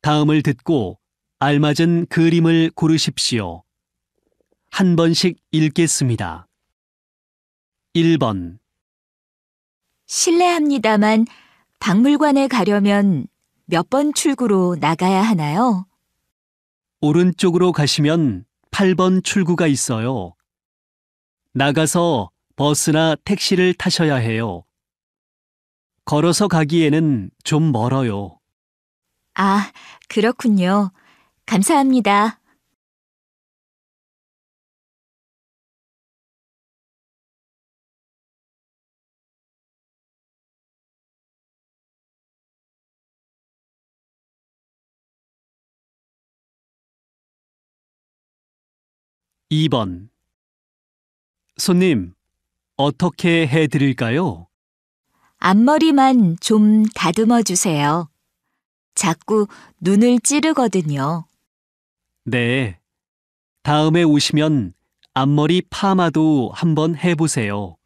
다음을 듣고 알맞은 그림을 고르십시오. 한 번씩 읽겠습니다. 1번. 실례합니다만 박물관에 가려면 몇 번 출구로 나가야 하나요? 오른쪽으로 가시면 8번 출구가 있어요. 나가서 버스나 택시를 타셔야 해요. 걸어서 가기에는 좀 멀어요. 아, 그렇군요. 감사합니다. 이 번. 손님, 어떻게 해드릴까요? 앞머리만 좀 다듬어 주세요. 자꾸 눈을 찌르거든요. 네. 다음에 오시면 앞머리 파마도 한번 해보세요.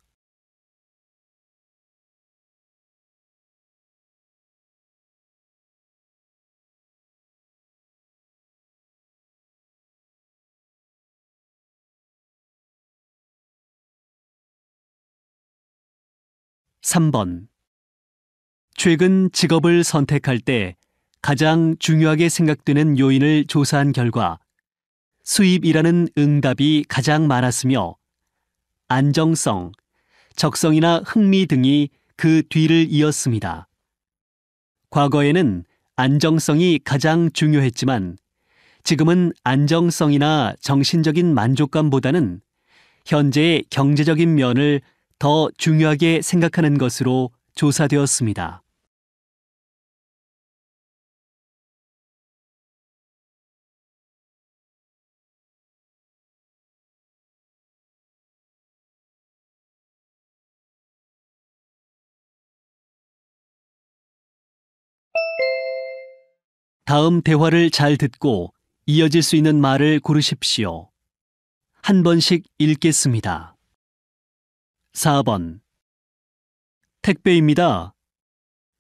삼 번. 최근 직업을 선택할 때 가장 중요하게 생각되는 요인을 조사한 결과 수입이라는 응답이 가장 많았으며 안정성, 적성이나 흥미 등이 그 뒤를 이었습니다. 과거에는 안정성이 가장 중요했지만 지금은 안정성이나 정신적인 만족감보다는 현재의 경제적인 면을 더 중요하게 생각하는 것으로 조사되었습니다. 다음 대화를 잘 듣고 이어질 수 있는 말을 고르십시오. 한 번씩 읽겠습니다. 4번. 택배입니다.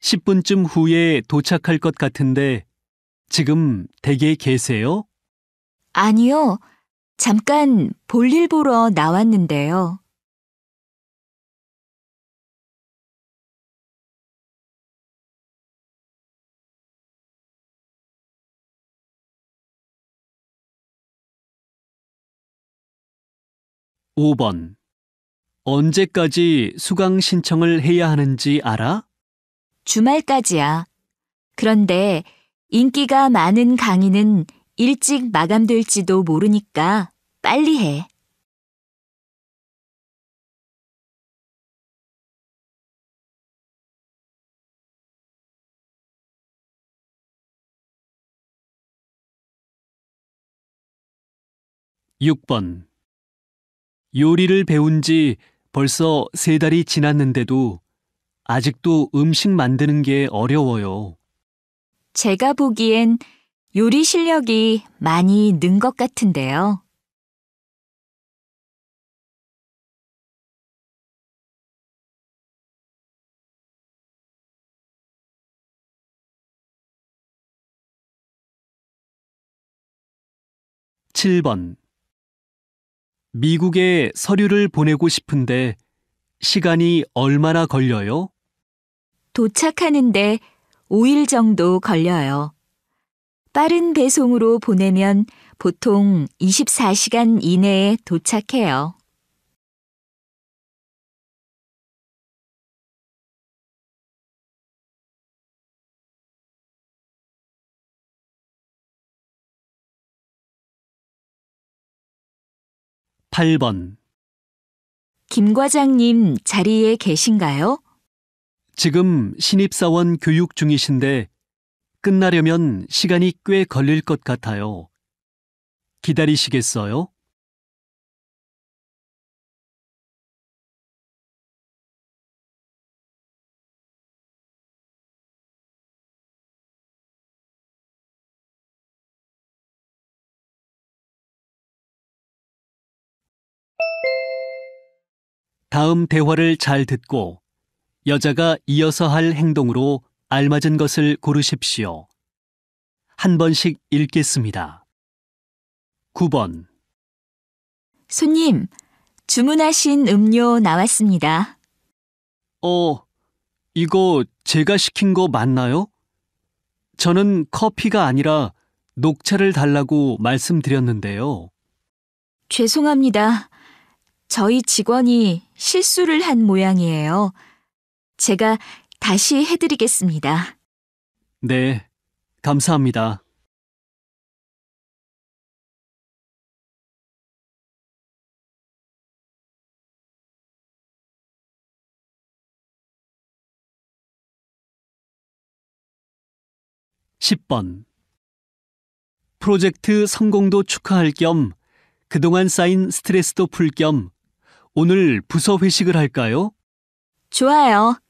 10분쯤 후에 도착할 것 같은데 지금 댁에 계세요? 아니요. 잠깐 볼일 보러 나왔는데요. 5번. 언제까지 수강 신청을 해야 하는지 알아? 주말까지야. 그런데 인기가 많은 강의는 일찍 마감될지도 모르니까 빨리 해. 6번. 요리를 배운 지 벌써 3달이 지났는데도 아직도 음식 만드는 게 어려워요. 제가 보기엔 요리 실력이 많이 는 것 같은데요. 7번. 미국에 서류를 보내고 싶은데 시간이 얼마나 걸려요? 도착하는데 5일 정도 걸려요. 빠른 배송으로 보내면 보통 24시간 이내에 도착해요. 8번. 김 과장님 자리에 계신가요? 지금 신입사원 교육 중이신데 끝나려면 시간이 꽤 걸릴 것 같아요. 기다리시겠어요? '다음 대화를 잘 듣고 여자가 이어서 할 행동으로 알맞은 것을 고르십시오. 한 번씩 읽겠습니다. 9번. 손님, 주문하신 음료 나왔습니다. 이거 제가 시킨 거 맞나요? 저는 커피가 아니라 녹차를 달라고 말씀드렸는데요. 죄송합니다. 저희 직원이 실수를 한 모양이에요. 제가 다시 해드리겠습니다. 네, 감사합니다. (10번) 프로젝트 성공도 축하할 겸 그동안 쌓인 스트레스도 풀 겸 오늘 부서 회식을 할까요? 좋아요.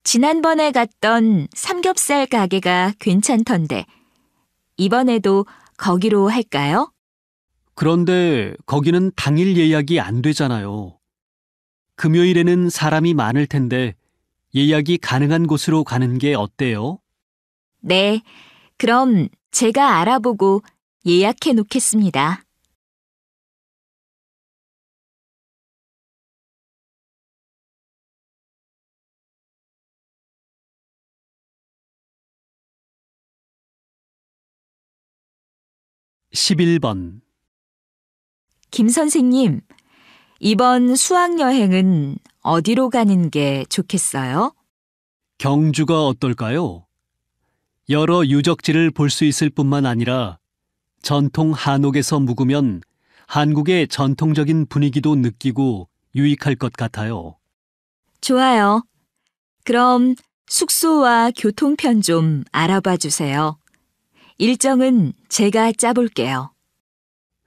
지난번에 갔던 삼겹살 가게가 괜찮던데, 이번에도 거기로 할까요? 그런데 거기는 당일 예약이 안 되잖아요. 금요일에는 사람이 많을 텐데 예약이 가능한 곳으로 가는 게 어때요? 네, 그럼 제가 알아보고 예약해 놓겠습니다. (11번) 김 선생님, 이번 수학여행은 어디로 가는 게 좋겠어요? 경주가 어떨까요? 여러 유적지를 볼 수 있을 뿐만 아니라 전통 한옥에서 묵으면 한국의 전통적인 분위기도 느끼고 유익할 것 같아요. 좋아요. 그럼 숙소와 교통편 좀 알아봐 주세요. 일정은 제가 짜볼게요.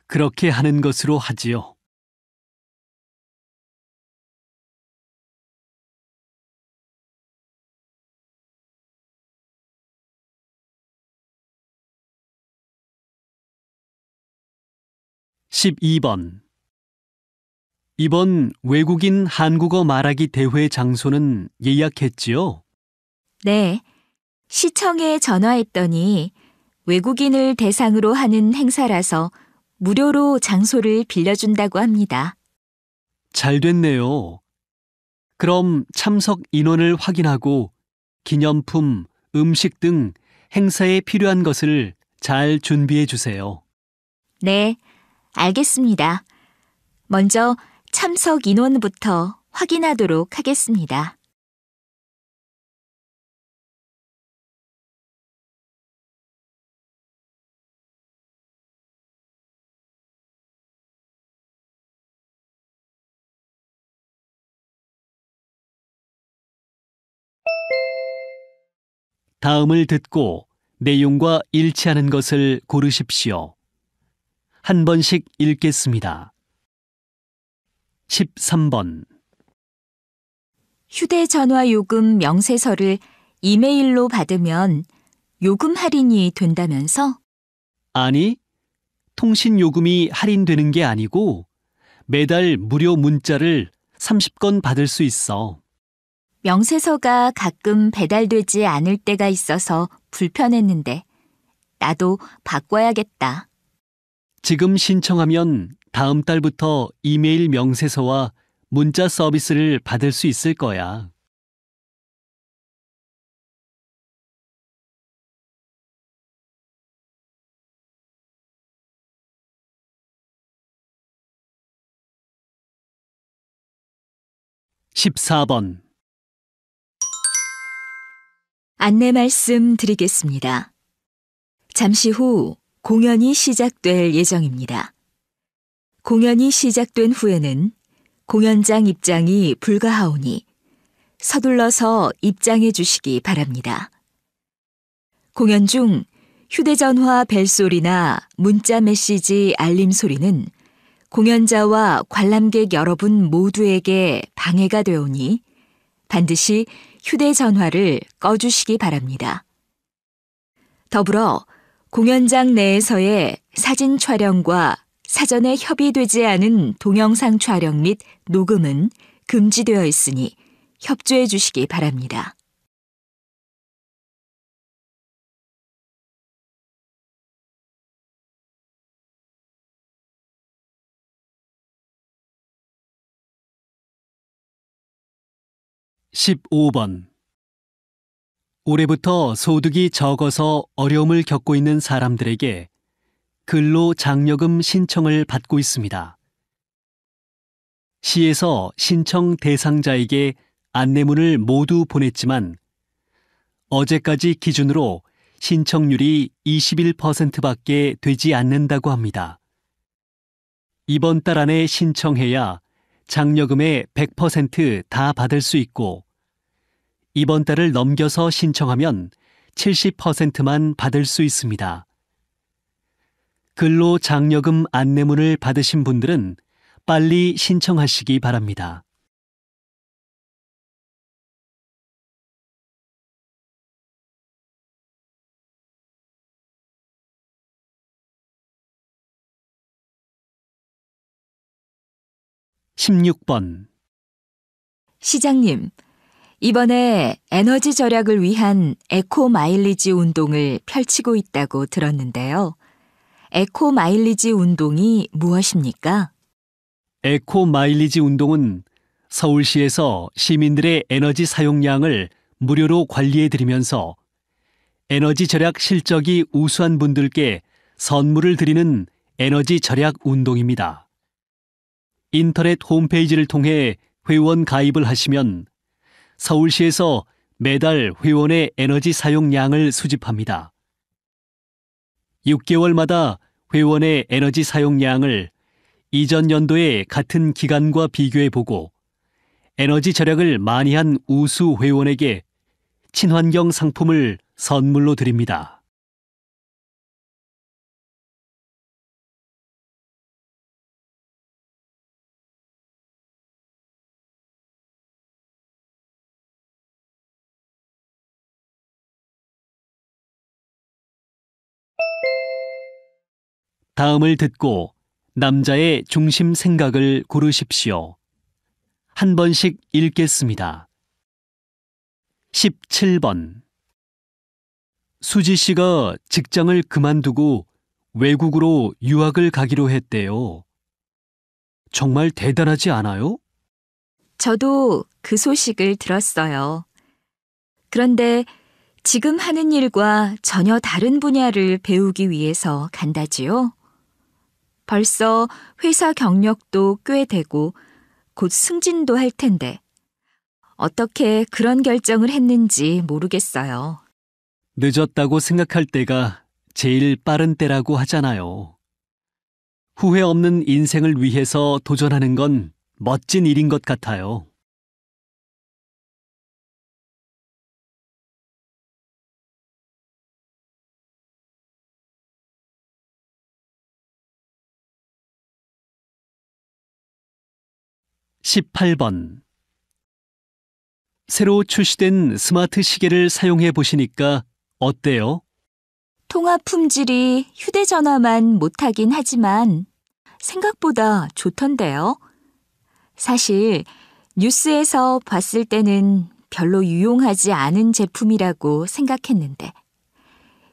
그렇게 하는 것으로 하지요. (12번) 이번 외국인 한국어 말하기 대회 장소는 예약했지요? 네, 시청에 전화했더니 외국인을 대상으로 하는 행사라서 무료로 장소를 빌려준다고 합니다. 잘 됐네요. 그럼 참석 인원을 확인하고 기념품, 음식 등 행사에 필요한 것을 잘 준비해 주세요. 네, 알겠습니다. 먼저 참석 인원부터 확인하도록 하겠습니다. 다음을 듣고 내용과 일치하는 것을 고르십시오. 한 번씩 읽겠습니다. 13번. 휴대전화 요금 명세서를 이메일로 받으면 요금 할인이 된다면서? 아니, 통신 요금이 할인되는 게 아니고 매달 무료 문자를 30건 받을 수 있어. 명세서가 가끔 배달되지 않을 때가 있어서 불편했는데 나도 바꿔야겠다. 지금 신청하면 다음 달부터 이메일 명세서와 문자 서비스를 받을 수 있을 거야. (14번) 안내 말씀 드리겠습니다. 잠시 후 공연이 시작될 예정입니다. 공연이 시작된 후에는 공연장 입장이 불가하오니 서둘러서 입장해 주시기 바랍니다. 공연 중 휴대전화 벨소리나 문자 메시지 알림 소리는 공연자와 관람객 여러분 모두에게 방해가 되오니 반드시 휴대전화를 꺼주시기 바랍니다. 더불어 공연장 내에서의 사진 촬영과 사전에 협의되지 않은 동영상 촬영 및 녹음은 금지되어 있으니 협조해 주시기 바랍니다. 15번. 올해부터 소득이 적어서 어려움을 겪고 있는 사람들에게 근로장려금 신청을 받고 있습니다. 시에서 신청 대상자에게 안내문을 모두 보냈지만 어제까지 기준으로 신청률이 21%밖에 되지 않는다고 합니다. 이번 달 안에 신청해야 장려금의 100% 받을 수 있고 이번 달을 넘겨서 신청하면 70%만 받을 수 있습니다. 근로장려금 안내문을 받으신 분들은 빨리 신청하시기 바랍니다. (16번) 시장님, 이번에 에너지 절약을 위한 에코 마일리지 운동을 펼치고 있다고 들었는데요. 에코 마일리지 운동이 무엇입니까? 에코 마일리지 운동은 서울시에서 시민들의 에너지 사용량을 무료로 관리해드리면서 에너지 절약 실적이 우수한 분들께 선물을 드리는 에너지 절약 운동입니다. 인터넷 홈페이지를 통해 회원 가입을 하시면 서울시에서 매달 회원의 에너지 사용량을 수집합니다. 6개월마다 회원의 에너지 사용량을 이전 연도의 같은 기간과 비교해보고 에너지 절약을 많이 한 우수 회원에게 친환경 상품을 선물로 드립니다. 다음을 듣고 남자의 중심 생각을 고르십시오. 한 번씩 읽겠습니다. 17번. 수지 씨가 직장을 그만두고 외국으로 유학을 가기로 했대요. 정말 대단하지 않아요? 저도 그 소식을 들었어요. 그런데 지금 하는 일과 전혀 다른 분야를 배우기 위해서 간다지요? 벌써 회사 경력도 꽤 되고 곧 승진도 할 텐데 어떻게 그런 결정을 했는지 모르겠어요. 늦었다고 생각할 때가 제일 빠른 때라고 하잖아요. 후회 없는 인생을 위해서 도전하는 건 멋진 일인 것 같아요. (18번) 새로 출시된 스마트 시계를 사용해 보시니까 어때요? 통화 품질이 휴대전화만 못하긴 하지만 생각보다 좋던데요. 사실 뉴스에서 봤을 때는 별로 유용하지 않은 제품이라고 생각했는데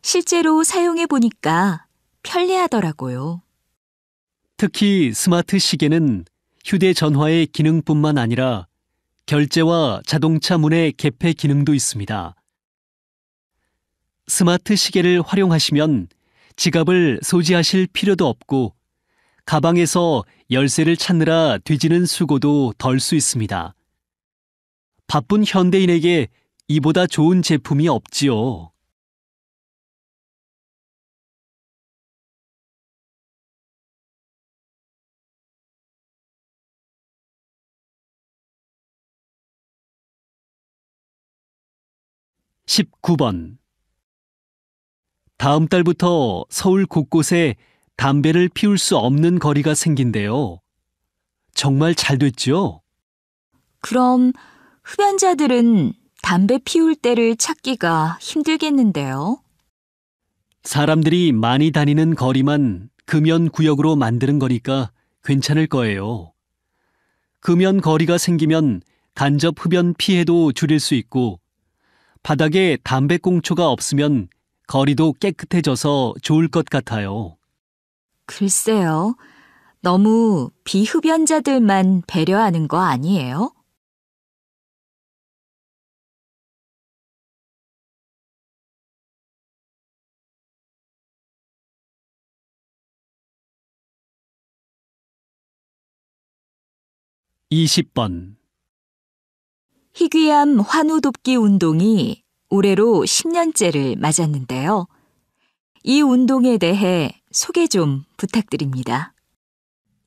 실제로 사용해 보니까 편리하더라고요. 특히 스마트 시계는 휴대전화의 기능뿐만 아니라 결제와 자동차 문의 개폐 기능도 있습니다. 스마트 시계를 활용하시면 지갑을 소지하실 필요도 없고 가방에서 열쇠를 찾느라 뒤지는 수고도 덜 수 있습니다. 바쁜 현대인에게 이보다 좋은 제품이 없지요. (19번) 다음 달부터 서울 곳곳에 담배를 피울 수 없는 거리가 생긴대요. 정말 잘 됐죠? 그럼 흡연자들은 담배 피울 때를 찾기가 힘들겠는데요. 사람들이 많이 다니는 거리만 금연 구역으로 만드는 거니까 괜찮을 거예요. 금연 거리가 생기면 간접 흡연 피해도 줄일 수 있고 바닥에 담배꽁초가 없으면 거리도 깨끗해져서 좋을 것 같아요. 글쎄요. 너무 비흡연자들만 배려하는 거 아니에요? 20번. 희귀암 환우 돕기 운동이 올해로 10년째를 맞았는데요. 이 운동에 대해 소개 좀 부탁드립니다.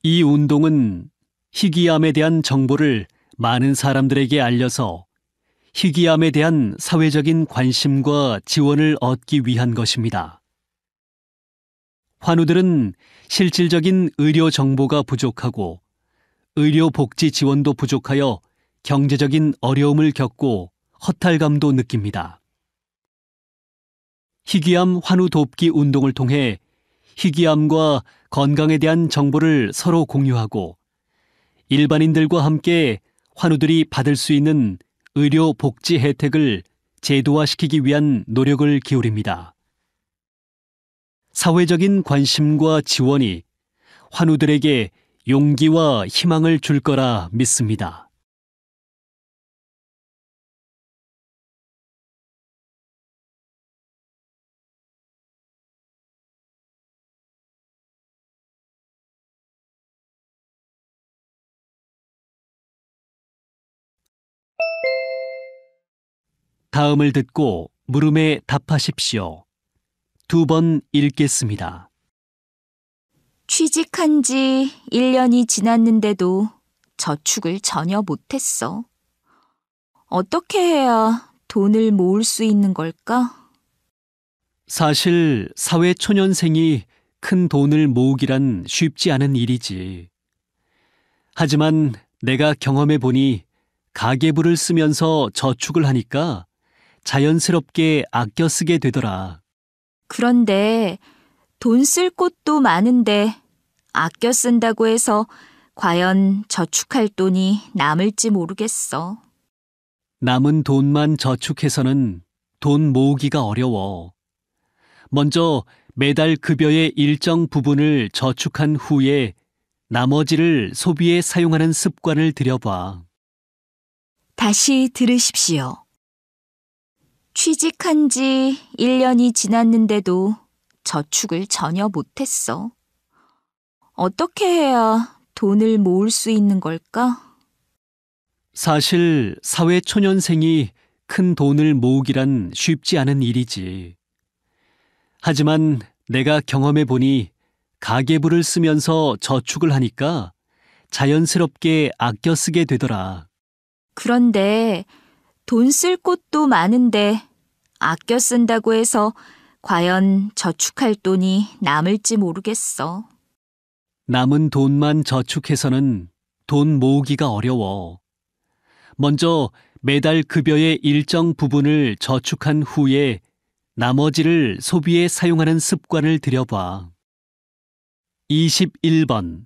이 운동은 희귀암에 대한 정보를 많은 사람들에게 알려서 희귀암에 대한 사회적인 관심과 지원을 얻기 위한 것입니다. 환우들은 실질적인 의료 정보가 부족하고 의료 복지 지원도 부족하여 경제적인 어려움을 겪고 허탈감도 느낍니다. 희귀암 환우 돕기 운동을 통해 희귀암과 건강에 대한 정보를 서로 공유하고 일반인들과 함께 환우들이 받을 수 있는 의료 복지 혜택을 제도화시키기 위한 노력을 기울입니다. 사회적인 관심과 지원이 환우들에게 용기와 희망을 줄 거라 믿습니다. 다음을 듣고 물음에 답하십시오. 2번 읽겠습니다. 취직한 지 1년이 지났는데도 저축을 전혀 못했어. 어떻게 해야 돈을 모을 수 있는 걸까? 사실 사회 초년생이 큰 돈을 모으기란 쉽지 않은 일이지. 하지만 내가 경험해 보니 가계부를 쓰면서 저축을 하니까 자연스럽게 아껴 쓰게 되더라. 그런데 돈 쓸 곳도 많은데 아껴 쓴다고 해서 과연 저축할 돈이 남을지 모르겠어. 남은 돈만 저축해서는 돈 모으기가 어려워. 먼저 매달 급여의 일정 부분을 저축한 후에 나머지를 소비에 사용하는 습관을 들여봐. 다시 들으십시오. 취직한 지 1년이 지났는데도 저축을 전혀 못했어. 어떻게 해야 돈을 모을 수 있는 걸까? 사실 사회 초년생이 큰 돈을 모으기란 쉽지 않은 일이지. 하지만 내가 경험해 보니 가계부를 쓰면서 저축을 하니까 자연스럽게 아껴 쓰게 되더라. 그런데 돈 쓸 곳도 많은데 아껴 쓴다고 해서 과연 저축할 돈이 남을지 모르겠어. 남은 돈만 저축해서는 돈 모으기가 어려워. 먼저 매달 급여의 일정 부분을 저축한 후에 나머지를 소비에 사용하는 습관을 들여봐. 21번.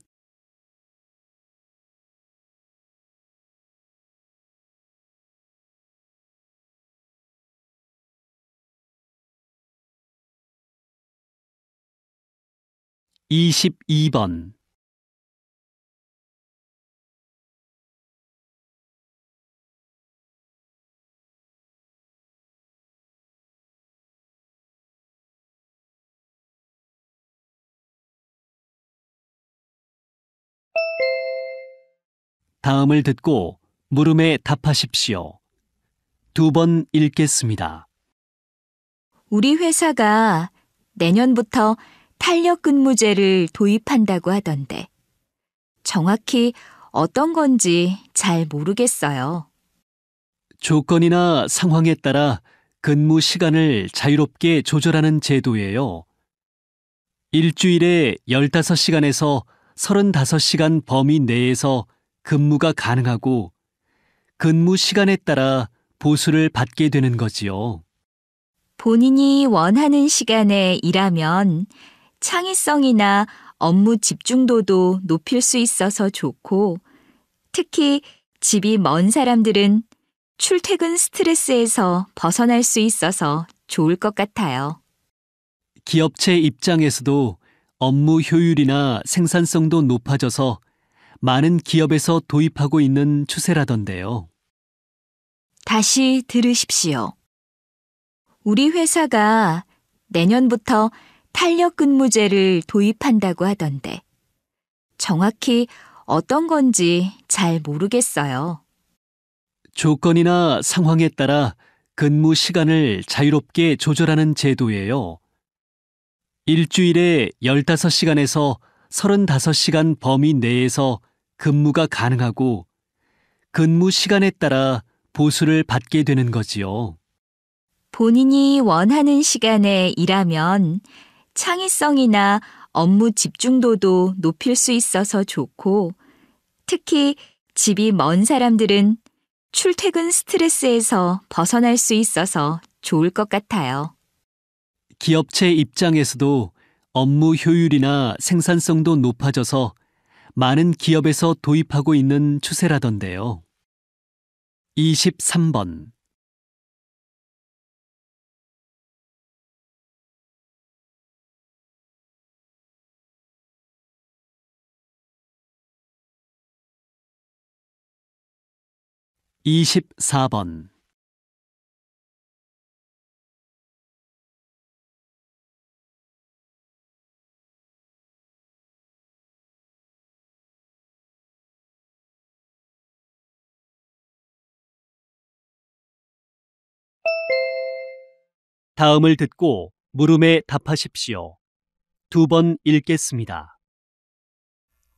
(22번) 다음을 듣고 물음에 답하십시오. 2번 읽겠습니다. 우리 회사가 내년부터 탄력 근무제를 도입한다고 하던데 정확히 어떤 건지 잘 모르겠어요. 조건이나 상황에 따라 근무 시간을 자유롭게 조절하는 제도예요. 일주일에 15시간에서 35시간 범위 내에서 근무가 가능하고 근무 시간에 따라 보수를 받게 되는 거지요. 본인이 원하는 시간에 일하면 창의성이나 업무 집중도도 높일 수 있어서 좋고, 특히 집이 먼 사람들은 출퇴근 스트레스에서 벗어날 수 있어서 좋을 것 같아요. 기업체 입장에서도 업무 효율이나 생산성도 높아져서 많은 기업에서 도입하고 있는 추세라던데요. 다시 들으십시오. 우리 회사가 내년부터 탄력 근무제를 도입한다고 하던데 정확히 어떤 건지 잘 모르겠어요. 조건이나 상황에 따라 근무 시간을 자유롭게 조절하는 제도예요. 일주일에 15시간에서 35시간 범위 내에서 근무가 가능하고 근무 시간에 따라 보수를 받게 되는 거지요. 본인이 원하는 시간에 일하면 창의성이나 업무 집중도도 높일 수 있어서 좋고, 특히 집이 먼 사람들은 출퇴근 스트레스에서 벗어날 수 있어서 좋을 것 같아요. 기업체 입장에서도 업무 효율이나 생산성도 높아져서 많은 기업에서 도입하고 있는 추세라던데요. 23번. 이십사 번. 다음을 듣고 물음에 답하십시오. 2번 읽겠습니다.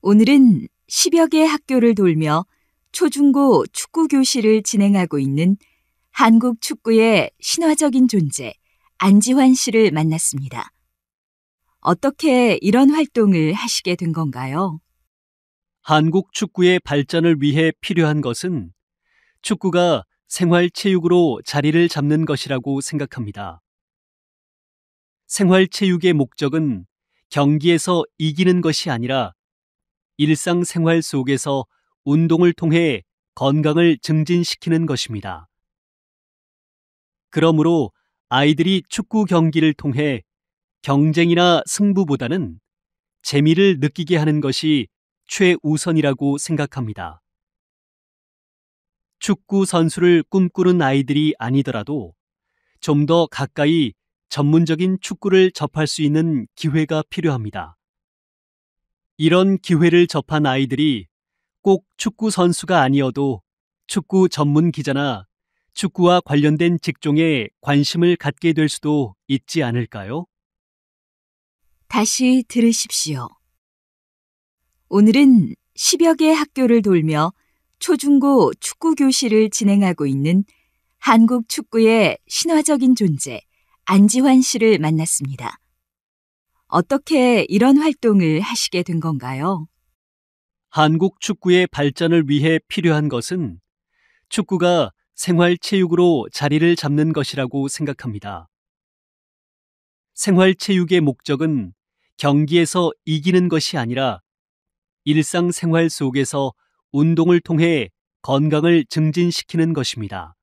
오늘은 10여 개 학교를 돌며 초중고 축구 교실을 진행하고 있는 한국 축구의 신화적인 존재, 안지환 씨를 만났습니다. 어떻게 이런 활동을 하시게 된 건가요? 한국 축구의 발전을 위해 필요한 것은 축구가 생활체육으로 자리를 잡는 것이라고 생각합니다. 생활체육의 목적은 경기에서 이기는 것이 아니라 일상생활 속에서 운동을 통해 건강을 증진시키는 것입니다. 그러므로 아이들이 축구 경기를 통해 경쟁이나 승부보다는 재미를 느끼게 하는 것이 최우선이라고 생각합니다. 축구 선수를 꿈꾸는 아이들이 아니더라도 좀 더 가까이 전문적인 축구를 접할 수 있는 기회가 필요합니다. 이런 기회를 접한 아이들이 꼭 축구 선수가 아니어도 축구 전문 기자나 축구와 관련된 직종에 관심을 갖게 될 수도 있지 않을까요? 다시 들으십시오. 오늘은 10여 개 학교를 돌며 초중고 축구 교실을 진행하고 있는 한국 축구의 신화적인 존재, 안지환 씨를 만났습니다. 어떻게 이런 활동을 하시게 된 건가요? 한국 축구의 발전을 위해 필요한 것은 축구가 생활체육으로 자리를 잡는 것이라고 생각합니다. 생활체육의 목적은 경기에서 이기는 것이 아니라 일상생활 속에서 운동을 통해 건강을 증진시키는 것입니다.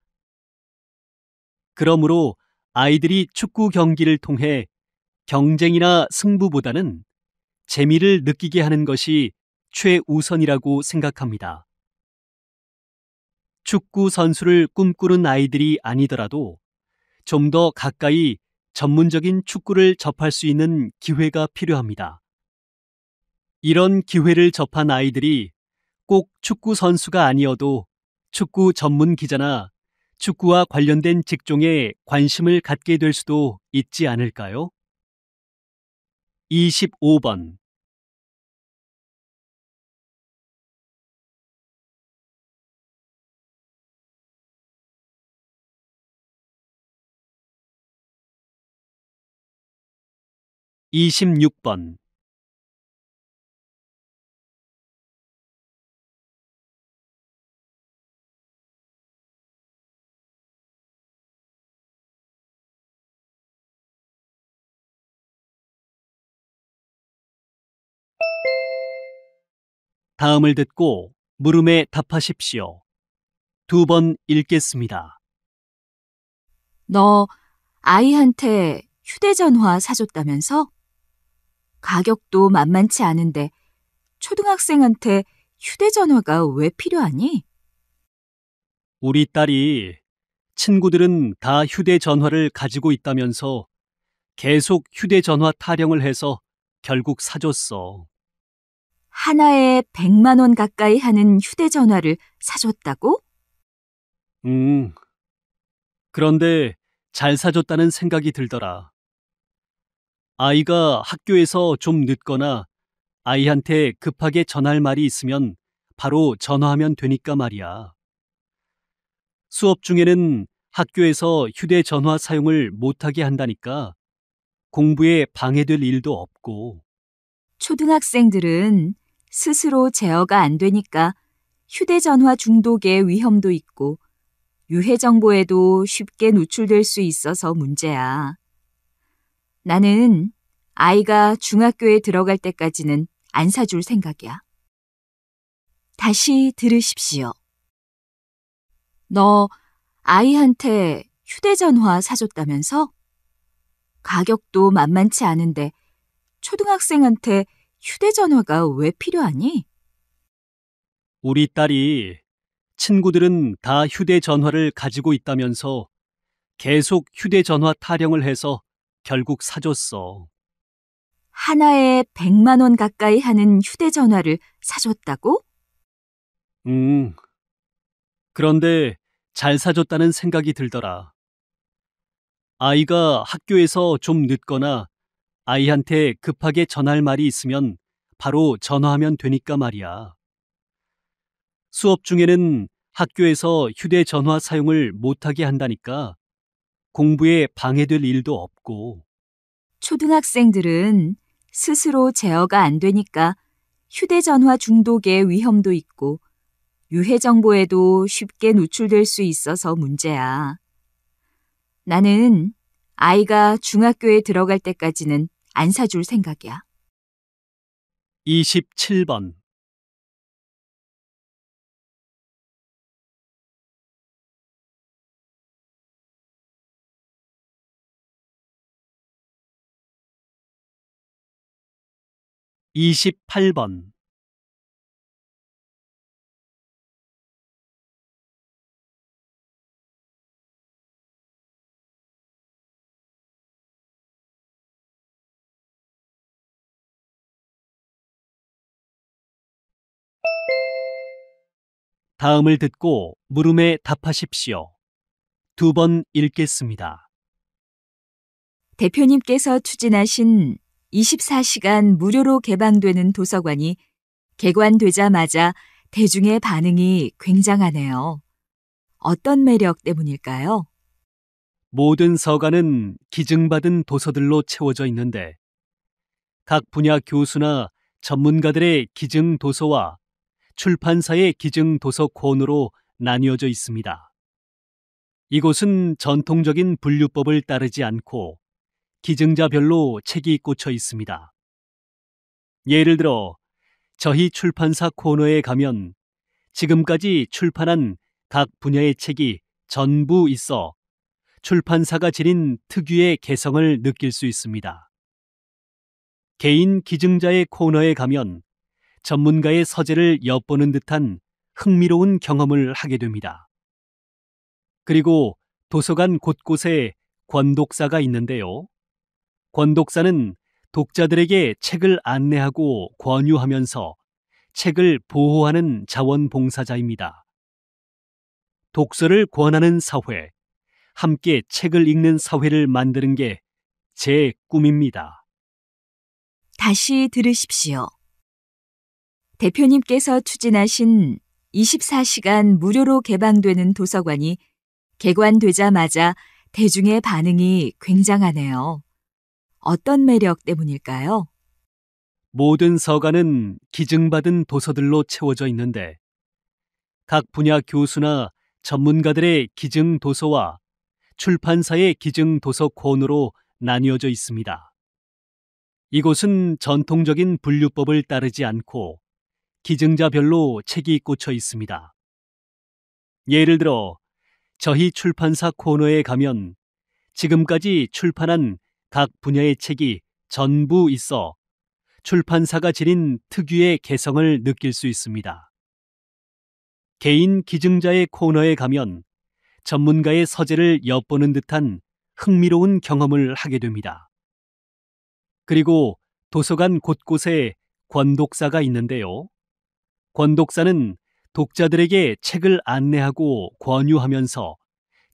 그러므로 아이들이 축구 경기를 통해 경쟁이나 승부보다는 재미를 느끼게 하는 것이 최우선이라고 생각합니다. 축구 선수를 꿈꾸는 아이들이 아니더라도 좀 더 가까이 전문적인 축구를 접할 수 있는 기회가 필요합니다. 이런 기회를 접한 아이들이 꼭 축구 선수가 아니어도 축구 전문 기자나 축구와 관련된 직종에 관심을 갖게 될 수도 있지 않을까요? 25번. (26번) 다음을 듣고 물음에 답하십시오. 2번 읽겠습니다. 너 아이한테 휴대전화 사줬다면서? 가격도 만만치 않은데 초등학생한테 휴대전화가 왜 필요하니? 우리 딸이 친구들은 다 휴대전화를 가지고 있다면서 계속 휴대전화 타령을 해서 결국 사줬어. 하나에 100만 원 가까이 하는 휴대전화를 사줬다고? 그런데 잘 사줬다는 생각이 들더라. 아이가 학교에서 좀 늦거나 아이한테 급하게 전할 말이 있으면 바로 전화하면 되니까 말이야. 수업 중에는 학교에서 휴대전화 사용을 못하게 한다니까 공부에 방해될 일도 없고. 초등학생들은 스스로 제어가 안 되니까 휴대전화 중독의 위험도 있고 유해 정보에도 쉽게 노출될 수 있어서 문제야. 나는 아이가 중학교에 들어갈 때까지는 안 사줄 생각이야. 다시 들으십시오. 너 아이한테 휴대전화 사줬다면서? 가격도 만만치 않은데 초등학생한테 휴대전화가 왜 필요하니? 우리 딸이 친구들은 다 휴대전화를 가지고 있다면서 계속 휴대전화 타령을 해서 결국 사줬어. 하나에 100만 원 가까이 하는 휴대전화를 사줬다고? 그런데 잘 사줬다는 생각이 들더라. 아이가 학교에서 좀 늦거나 아이한테 급하게 전할 말이 있으면 바로 전화하면 되니까 말이야. 수업 중에는 학교에서 휴대전화 사용을 못하게 한다니까 공부에 방해될 일도 없고. 초등학생들은 스스로 제어가 안 되니까 휴대전화 중독의 위험도 있고 유해 정보에도 쉽게 노출될 수 있어서 문제야. 나는 아이가 중학교에 들어갈 때까지는 안 사줄 생각이야. 27번. 28번. 다음을 듣고 물음에 답하십시오. 2번 읽겠습니다. 대표님께서 추진하신 24시간 무료로 개방되는 도서관이 개관되자마자 대중의 반응이 굉장하네요. 어떤 매력 때문일까요? 모든 서간은 기증받은 도서들로 채워져 있는데 각 분야 교수나 전문가들의 기증 도서와 출판사의 기증 도서 콘으로 나뉘어져 있습니다. 이곳은 전통적인 분류법을 따르지 않고 기증자별로 책이 꽂혀 있습니다. 예를 들어 저희 출판사 코너에 가면 지금까지 출판한 각 분야의 책이 전부 있어 출판사가 지닌 특유의 개성을 느낄 수 있습니다. 개인 기증자의 코너에 가면 전문가의 서재를 엿보는 듯한 흥미로운 경험을 하게 됩니다. 그리고 도서관 곳곳에 권독사가 있는데요. 권독사는 독자들에게 책을 안내하고 권유하면서 책을 보호하는 자원봉사자입니다. 독서를 권하는 사회, 함께 책을 읽는 사회를 만드는 게 제 꿈입니다. 다시 들으십시오. 대표님께서 추진하신 24시간 무료로 개방되는 도서관이 개관되자마자 대중의 반응이 굉장하네요. 어떤 매력 때문일까요? 모든 서간은 기증받은 도서들로 채워져 있는데 각 분야 교수나 전문가들의 기증 도서와 출판사의 기증 도서 콘으로 나뉘어져 있습니다. 이곳은 전통적인 분류법을 따르지 않고 기증자별로 책이 꽂혀 있습니다. 예를 들어 저희 출판사 코너에 가면 지금까지 출판한 각 분야의 책이 전부 있어 출판사가 지닌 특유의 개성을 느낄 수 있습니다. 개인 기증자의 코너에 가면 전문가의 서재를 엿보는 듯한 흥미로운 경험을 하게 됩니다. 그리고 도서관 곳곳에 권독사가 있는데요. 권독사는 독자들에게 책을 안내하고 권유하면서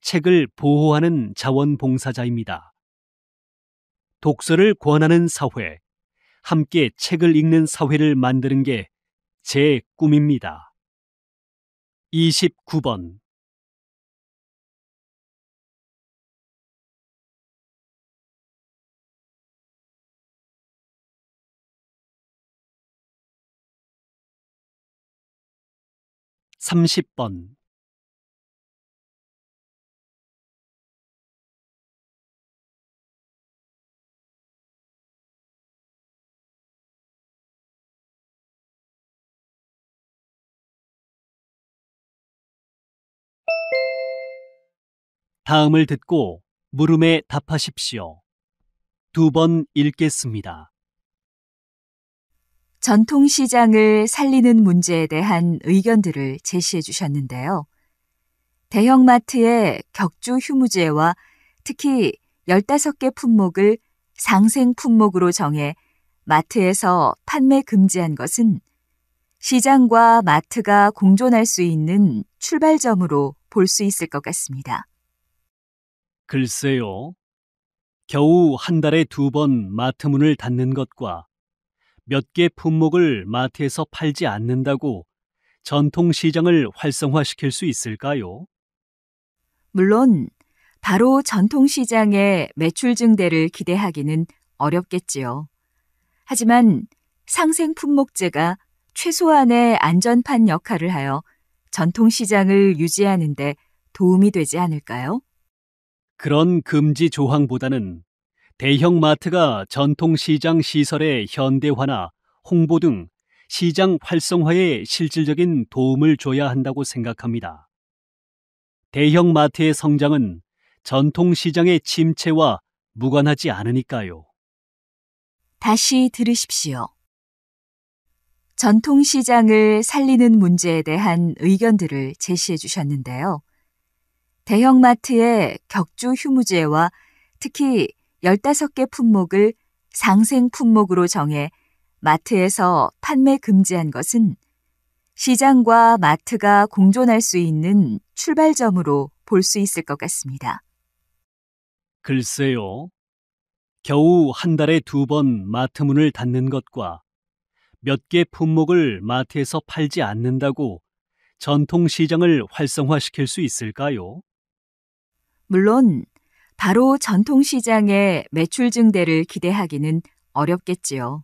책을 보호하는 자원봉사자입니다. 독서를 권하는 사회, 함께 책을 읽는 사회를 만드는 게 제 꿈입니다. 29번. 삼십 번. 다음을 듣고 물음에 답하십시오. 2번 읽겠습니다. 전통시장을 살리는 문제에 대한 의견들을 제시해 주셨는데요. 대형마트의 격주 휴무제와 특히 15개 품목을 상생 품목으로 정해 마트에서 판매 금지한 것은 시장과 마트가 공존할 수 있는 출발점으로 볼 수 있을 것 같습니다. 글쎄요. 겨우 한 달에 2번 마트 문을 닫는 것과 몇 개 품목을 마트에서 팔지 않는다고 전통시장을 활성화시킬 수 있을까요? 물론 바로 전통시장의 매출 증대를 기대하기는 어렵겠지요. 하지만 상생 품목제가 최소한의 안전판 역할을 하여 전통시장을 유지하는 데 도움이 되지 않을까요? 그런 금지 조항보다는 대형 마트가 전통시장 시설의 현대화나 홍보 등 시장 활성화에 실질적인 도움을 줘야 한다고 생각합니다. 대형 마트의 성장은 전통시장의 침체와 무관하지 않으니까요. 다시 들으십시오. 전통시장을 살리는 문제에 대한 의견들을 제시해 주셨는데요. 대형마트의 격주 휴무제와 특히 15개 품목을 상생 품목으로 정해 마트에서 판매 금지한 것은 시장과 마트가 공존할 수 있는 출발점으로 볼 수 있을 것 같습니다. 글쎄요. 겨우 한 달에 2번 마트 문을 닫는 것과 몇 개 품목을 마트에서 팔지 않는다고 전통시장을 활성화시킬 수 있을까요? 물론 바로 전통시장의 매출 증대를 기대하기는 어렵겠지요.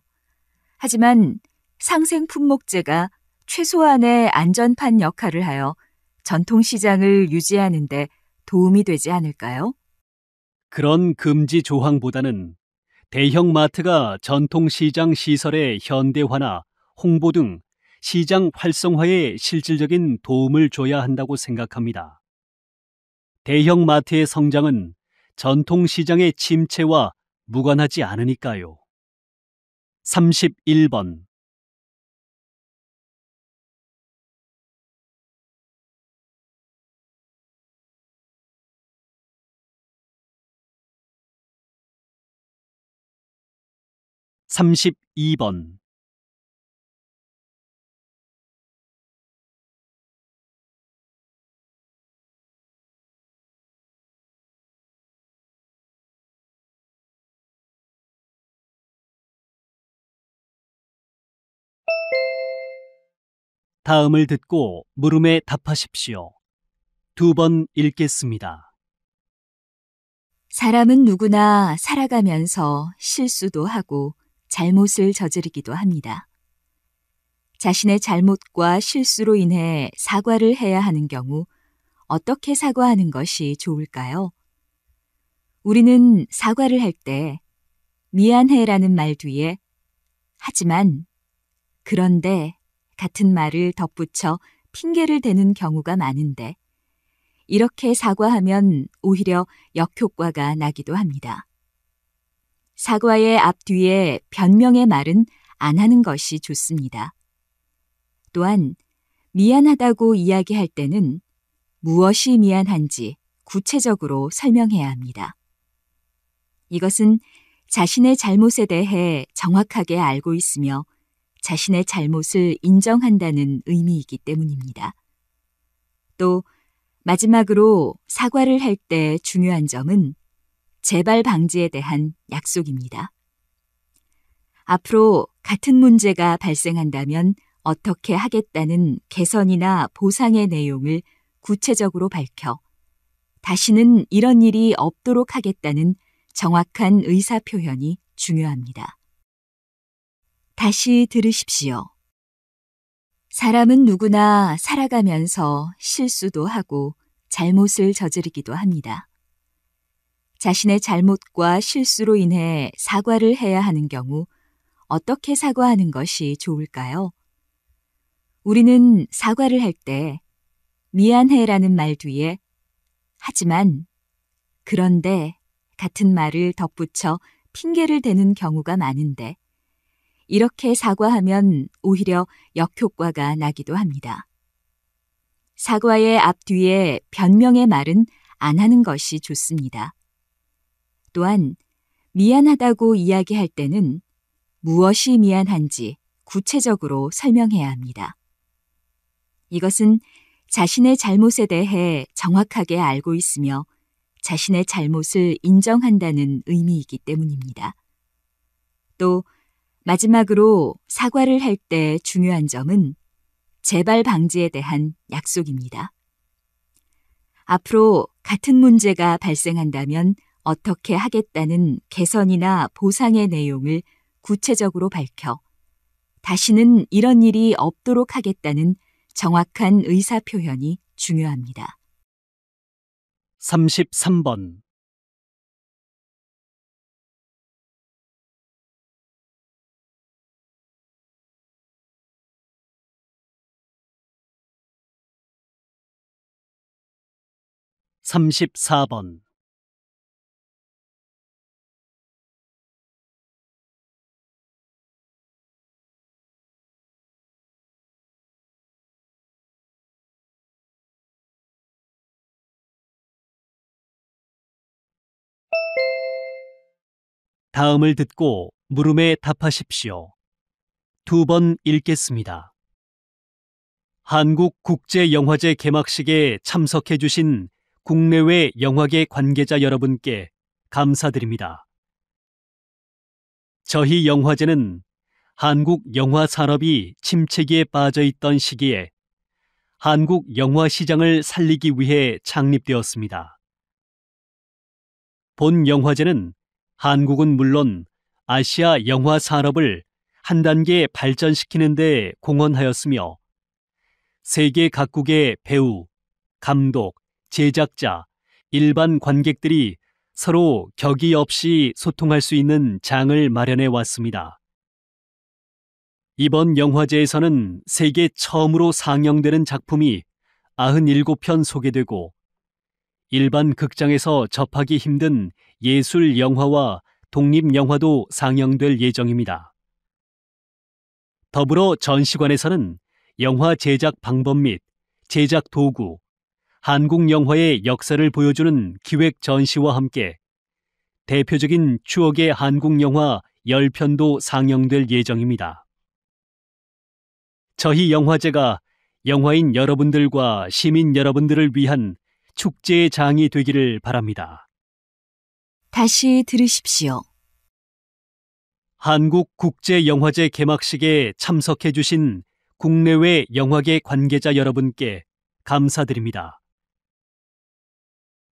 하지만 상생 품목제가 최소한의 안전판 역할을 하여 전통시장을 유지하는 데 도움이 되지 않을까요? 그런 금지 조항보다는 대형 마트가 전통시장 시설의 현대화나 홍보 등 시장 활성화에 실질적인 도움을 줘야 한다고 생각합니다. 대형 마트의 성장은 전통시장의 침체와 무관하지 않으니까요. 31번. 삼십이 번. 다음을 듣고 물음에 답하십시오. 2번 읽겠습니다. 사람은 누구나 살아가면서 실수도 하고 잘못을 저지르기도 합니다. 자신의 잘못과 실수로 인해 사과를 해야 하는 경우 어떻게 사과하는 것이 좋을까요? 우리는 사과를 할 때 미안해라는 말 뒤에 하지만, 그런데 같은 말을 덧붙여 핑계를 대는 경우가 많은데 이렇게 사과하면 오히려 역효과가 나기도 합니다. 사과의 앞뒤에 변명의 말은 안 하는 것이 좋습니다. 또한 미안하다고 이야기할 때는 무엇이 미안한지 구체적으로 설명해야 합니다. 이것은 자신의 잘못에 대해 정확하게 알고 있으며 자신의 잘못을 인정한다는 의미이기 때문입니다. 또 마지막으로 사과를 할 때 중요한 점은 재발 방지에 대한 약속입니다. 앞으로 같은 문제가 발생한다면 어떻게 하겠다는 개선이나 보상의 내용을 구체적으로 밝혀 다시는 이런 일이 없도록 하겠다는 정확한 의사 표현이 중요합니다. 다시 들으십시오. 사람은 누구나 살아가면서 실수도 하고 잘못을 저지르기도 합니다. 자신의 잘못과 실수로 인해 사과를 해야 하는 경우 어떻게 사과하는 것이 좋을까요? 우리는 사과를 할 때 미안해라는 말 뒤에 하지만, 그런데 같은 말을 덧붙여 핑계를 대는 경우가 많은데 이렇게 사과하면 오히려 역효과가 나기도 합니다. 사과의 앞뒤에 변명의 말은 안 하는 것이 좋습니다. 또한 미안하다고 이야기할 때는 무엇이 미안한지 구체적으로 설명해야 합니다. 이것은 자신의 잘못에 대해 정확하게 알고 있으며 자신의 잘못을 인정한다는 의미이기 때문입니다. 또 마지막으로 사과를 할 때 중요한 점은 재발 방지에 대한 약속입니다. 앞으로 같은 문제가 발생한다면 어떻게 하겠다는 개선이나 보상의 내용을 구체적으로 밝혀 다시는 이런 일이 없도록 하겠다는 정확한 의사 표현이 중요합니다. 33번. (34번) 다음을 듣고 물음에 답하십시오. 2번 읽겠습니다. 한국국제영화제 개막식에 참석해 주신 국내외 영화계 관계자 여러분께 감사드립니다. 저희 영화제는 한국 영화 산업이 침체기에 빠져 있던 시기에 한국 영화 시장을 살리기 위해 창립되었습니다. 본 영화제는 한국은 물론 아시아 영화 산업을 한 단계 발전시키는 데 공헌하였으며 세계 각국의 배우, 감독, 제작자, 일반 관객들이 서로 격의 없이 소통할 수 있는 장을 마련해 왔습니다. 이번 영화제에서는 세계 처음으로 상영되는 작품이 97편 소개되고 일반 극장에서 접하기 힘든 예술 영화와 독립 영화도 상영될 예정입니다. 더불어 전시관에서는 영화 제작 방법 및 제작 도구, 한국 영화의 역사를 보여주는 기획 전시와 함께 대표적인 추억의 한국 영화 10편도 상영될 예정입니다. 저희 영화제가 영화인 여러분들과 시민 여러분들을 위한 축제의 장이 되기를 바랍니다. 다시 들으십시오. 한국국제영화제 개막식에 참석해 주신 국내외 영화계 관계자 여러분께 감사드립니다.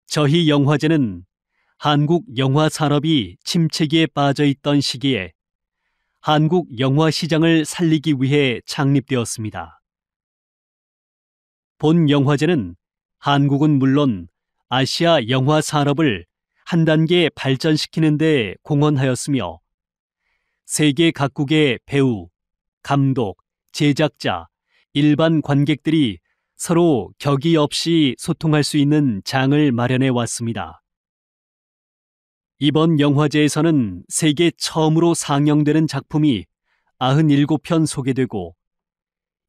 저희 영화제는 한국 영화 산업이 침체기에 빠져 있던 시기에 한국 영화 시장을 살리기 위해 창립되었습니다. 본 영화제는 한국은 물론 아시아 영화 산업을 한 단계 발전시키는 데 공헌하였으며 세계 각국의 배우, 감독, 제작자, 일반 관객들이 서로 격의 없이 소통할 수 있는 장을 마련해 왔습니다. 이번 영화제에서는 세계 처음으로 상영되는 작품이 97편 소개되고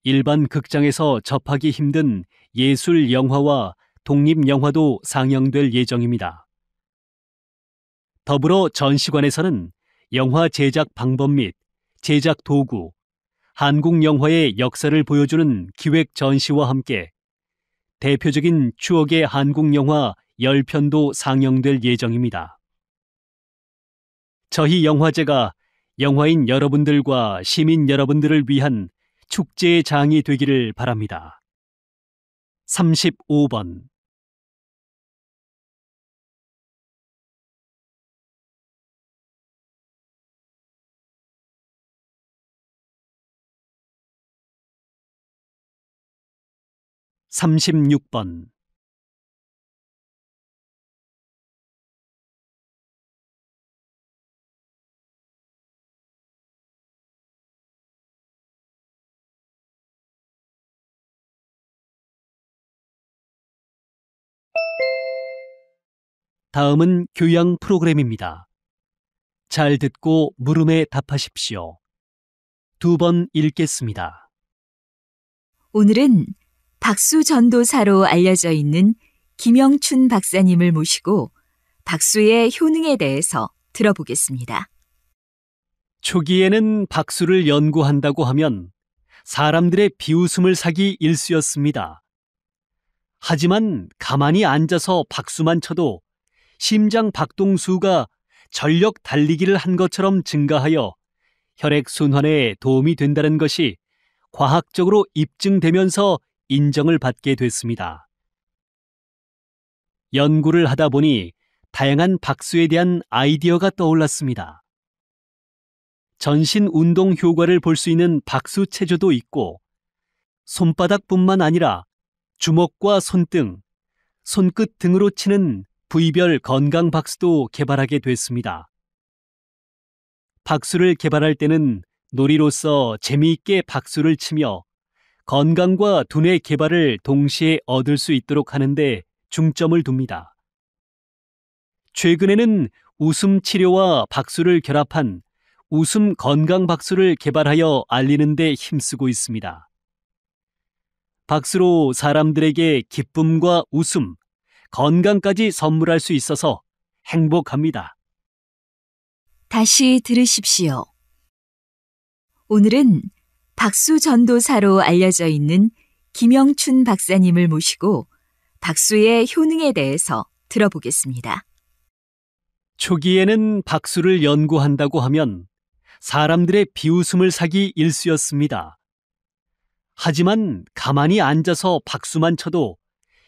일반 극장에서 접하기 힘든 예술 영화와 독립 영화도 상영될 예정입니다. 더불어 전시관에서는 영화 제작 방법 및 제작 도구, 한국 영화의 역사를 보여주는 기획 전시와 함께 대표적인 추억의 한국 영화 10편도 상영될 예정입니다. 저희 영화제가 영화인 여러분들과 시민 여러분들을 위한 축제의 장이 되기를 바랍니다. 35번 36번 '다음은 교양 프로그램입니다. 잘 듣고 물음에 답하십시오. 2번 읽겠습니다. 오늘은 박수 전도사로 알려져 있는 김영춘 박사님을 모시고 박수의 효능에 대해서 들어보겠습니다. 초기에는 박수를 연구한다고 하면 사람들의 비웃음을 사기 일쑤였습니다. 하지만 가만히 앉아서 박수만 쳐도 심장 박동수가 전력 달리기를 한 것처럼 증가하여 혈액순환에 도움이 된다는 것이 과학적으로 입증되면서 인정을 받게 됐습니다. 연구를 하다 보니 다양한 박수에 대한 아이디어가 떠올랐습니다. 전신 운동 효과를 볼 수 있는 박수 체조도 있고 손바닥뿐만 아니라 주먹과 손등, 손끝 등으로 치는 부위별 건강 박수도 개발하게 됐습니다. 박수를 개발할 때는 놀이로서 재미있게 박수를 치며 건강과 두뇌 개발을 동시에 얻을 수 있도록 하는데 중점을 둡니다. 최근에는 웃음 치료와 박수를 결합한 웃음 건강 박수를 개발하여 알리는 데 힘쓰고 있습니다. 박수로 사람들에게 기쁨과 웃음, 건강까지 선물할 수 있어서 행복합니다. 다시 들으십시오. 오늘은 박수 전도사로 알려져 있는 김영춘 박사님을 모시고 박수의 효능에 대해서 들어보겠습니다. 초기에는 박수를 연구한다고 하면 사람들의 비웃음을 사기 일쑤였습니다. 하지만 가만히 앉아서 박수만 쳐도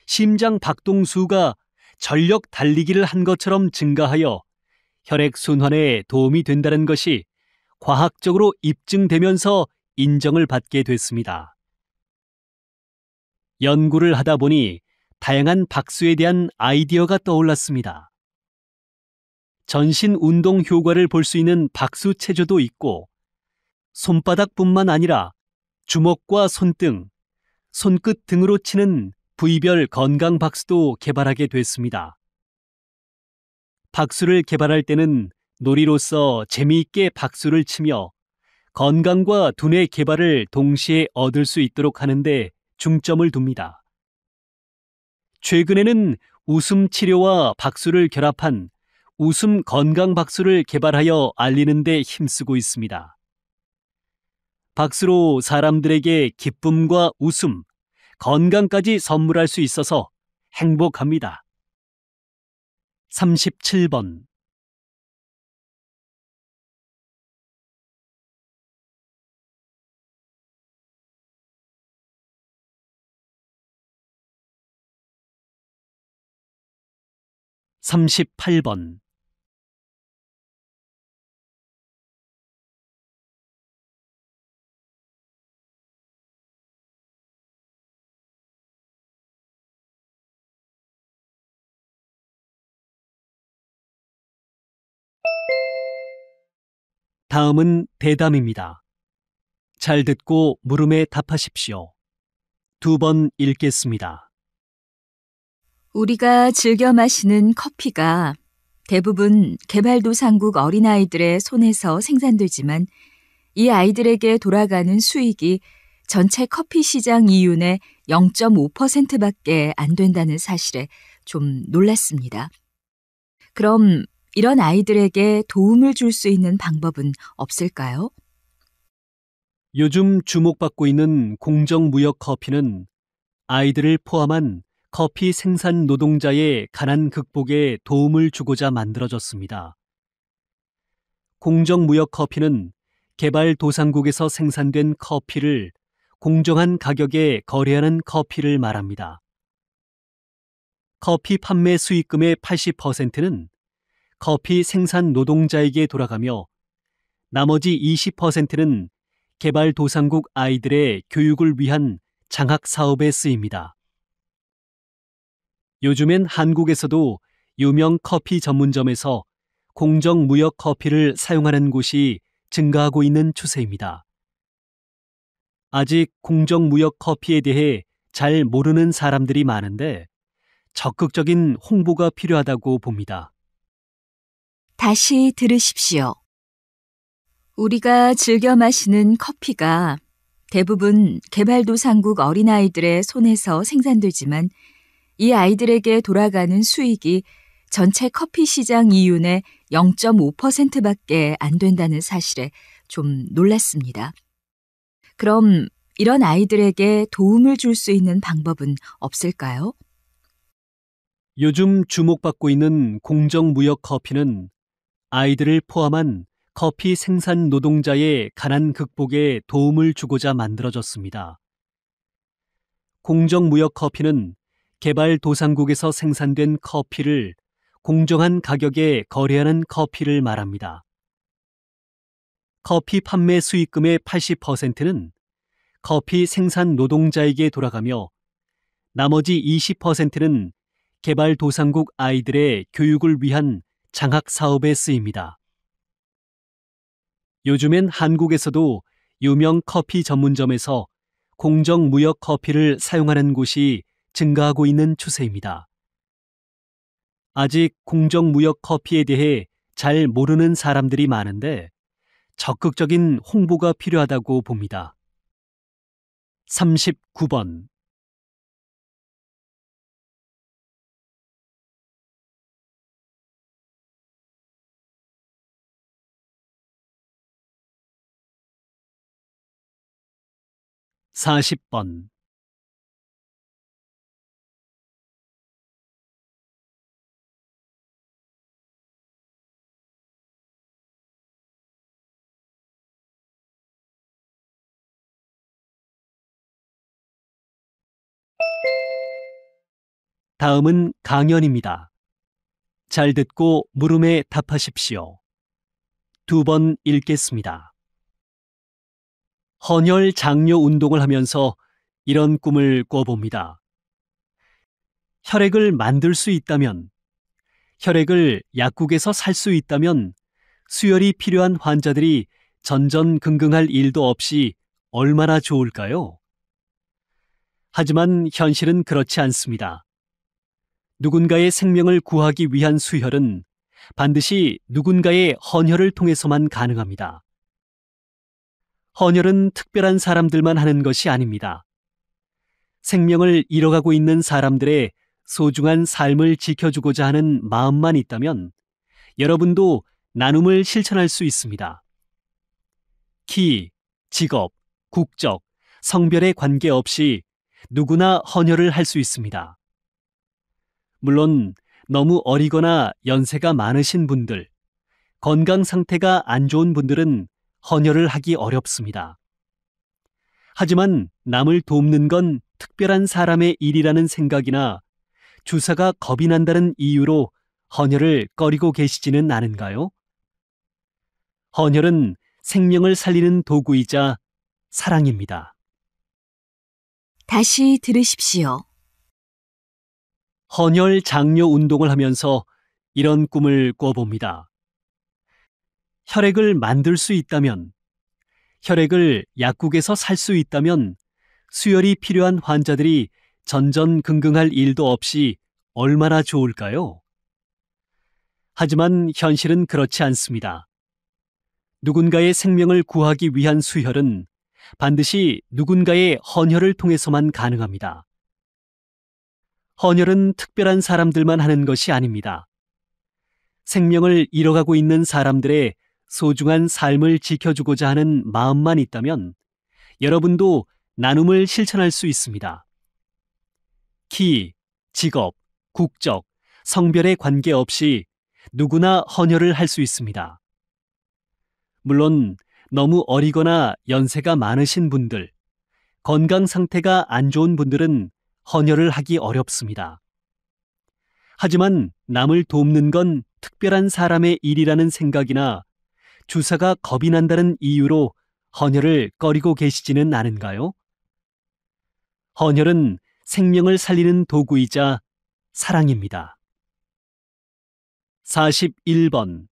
심장 박동수가 전력 달리기를 한 것처럼 증가하여 혈액순환에 도움이 된다는 것이 과학적으로 입증되면서 인정을 받게 됐습니다. 연구를 하다 보니 다양한 박수에 대한 아이디어가 떠올랐습니다. 전신 운동 효과를 볼 수 있는 박수 체조도 있고 손바닥뿐만 아니라 주먹과 손등, 손끝 등으로 치는 부위별 건강 박수도 개발하게 됐습니다. 박수를 개발할 때는 놀이로서 재미있게 박수를 치며 건강과 두뇌 개발을 동시에 얻을 수 있도록 하는데 중점을 둡니다. 최근에는 웃음 치료와 박수를 결합한 웃음 건강 박수를 개발하여 알리는 데 힘쓰고 있습니다. 박수로 사람들에게 기쁨과 웃음, 건강까지 선물할 수 있어서 행복합니다. 37번 38번 다음은 대담입니다. 잘 듣고 물음에 답하십시오. 2번 읽겠습니다. 우리가 즐겨 마시는 커피가 대부분 개발도상국 어린아이들의 손에서 생산되지만 이 아이들에게 돌아가는 수익이 전체 커피 시장 이윤의 0.5%밖에 안 된다는 사실에 좀 놀랐습니다. 그럼 이런 아이들에게 도움을 줄 수 있는 방법은 없을까요? 요즘 주목받고 있는 공정무역 커피는 아이들을 포함한 커피 생산 노동자의 가난 극복에 도움을 주고자 만들어졌습니다. 공정무역 커피는 개발도상국에서 생산된 커피를 공정한 가격에 거래하는 커피를 말합니다. 커피 판매 수익금의 80%는 커피 생산 노동자에게 돌아가며 나머지 20%는 개발도상국 아이들의 교육을 위한 장학 사업에 쓰입니다. 요즘엔 한국에서도 유명 커피 전문점에서 공정무역 커피를 사용하는 곳이 증가하고 있는 추세입니다. 아직 공정무역 커피에 대해 잘 모르는 사람들이 많은데 적극적인 홍보가 필요하다고 봅니다. 다시 들으십시오. 우리가 즐겨 마시는 커피가 대부분 개발도상국 어린아이들의 손에서 생산되지만 이 아이들에게 돌아가는 수익이 전체 커피 시장 이윤의 0.5%밖에 안 된다는 사실에 좀 놀랐습니다. 그럼 이런 아이들에게 도움을 줄 수 있는 방법은 없을까요? 요즘 주목받고 있는 공정무역 커피는 아이들을 포함한 커피 생산 노동자의 가난 극복에 도움을 주고자 만들어졌습니다. 공정무역 커피는 개발도상국에서 생산된 커피를 공정한 가격에 거래하는 커피를 말합니다. 커피 판매 수익금의 80%는 커피 생산 노동자에게 돌아가며 나머지 20%는 개발도상국 아이들의 교육을 위한 장학 사업에 쓰입니다. 요즘엔 한국에서도 유명 커피 전문점에서 공정무역 커피를 사용하는 곳이 증가하고 있는 추세입니다. 아직 공정무역 커피에 대해 잘 모르는 사람들이 많은데 적극적인 홍보가 필요하다고 봅니다. 39번. (40번) 다음은 강연입니다. 잘 듣고 물음에 답하십시오. 2번 읽겠습니다. 헌혈 장려 운동을 하면서 이런 꿈을 꿔봅니다. 혈액을 만들 수 있다면, 혈액을 약국에서 살 수 있다면 수혈이 필요한 환자들이 전전긍긍할 일도 없이 얼마나 좋을까요? 하지만 현실은 그렇지 않습니다. 누군가의 생명을 구하기 위한 수혈은 반드시 누군가의 헌혈을 통해서만 가능합니다. 헌혈은 특별한 사람들만 하는 것이 아닙니다. 생명을 잃어가고 있는 사람들의 소중한 삶을 지켜주고자 하는 마음만 있다면 여러분도 나눔을 실천할 수 있습니다. 키, 직업, 국적, 성별에 관계없이 누구나 헌혈을 할 수 있습니다. 물론 너무 어리거나 연세가 많으신 분들, 건강 상태가 안 좋은 분들은 헌혈을 하기 어렵습니다. 하지만 남을 돕는 건 특별한 사람의 일이라는 생각이나 주사가 겁이 난다는 이유로 헌혈을 꺼리고 계시지는 않은가요? 헌혈은 생명을 살리는 도구이자 사랑입니다. 다시 들으십시오. 헌혈 장려 운동을 하면서 이런 꿈을 꿔봅니다. 혈액을 만들 수 있다면, 혈액을 약국에서 살 수 있다면 수혈이 필요한 환자들이 전전긍긍할 일도 없이 얼마나 좋을까요? 하지만 현실은 그렇지 않습니다. 누군가의 생명을 구하기 위한 수혈은 반드시 누군가의 헌혈을 통해서만 가능합니다. 헌혈은 특별한 사람들만 하는 것이 아닙니다. 생명을 잃어가고 있는 사람들의 소중한 삶을 지켜주고자 하는 마음만 있다면 여러분도 나눔을 실천할 수 있습니다. 키, 직업, 국적, 성별에 관계없이 누구나 헌혈을 할 수 있습니다. 물론 너무 어리거나 연세가 많으신 분들, 건강 상태가 안 좋은 분들은 헌혈을 하기 어렵습니다. 하지만 남을 돕는 건 특별한 사람의 일이라는 생각이나 주사가 겁이 난다는 이유로 헌혈을 꺼리고 계시지는 않은가요? 헌혈은 생명을 살리는 도구이자 사랑입니다. 41번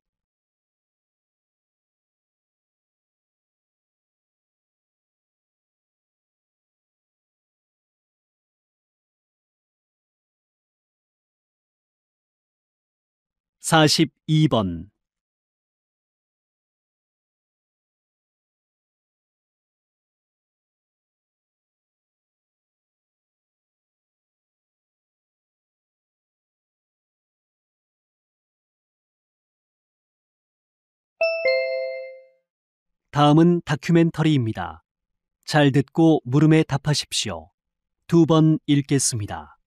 42번 '다음은 다큐멘터리입니다. 잘 듣고 물음에 답하십시오. 2번 읽겠습니다.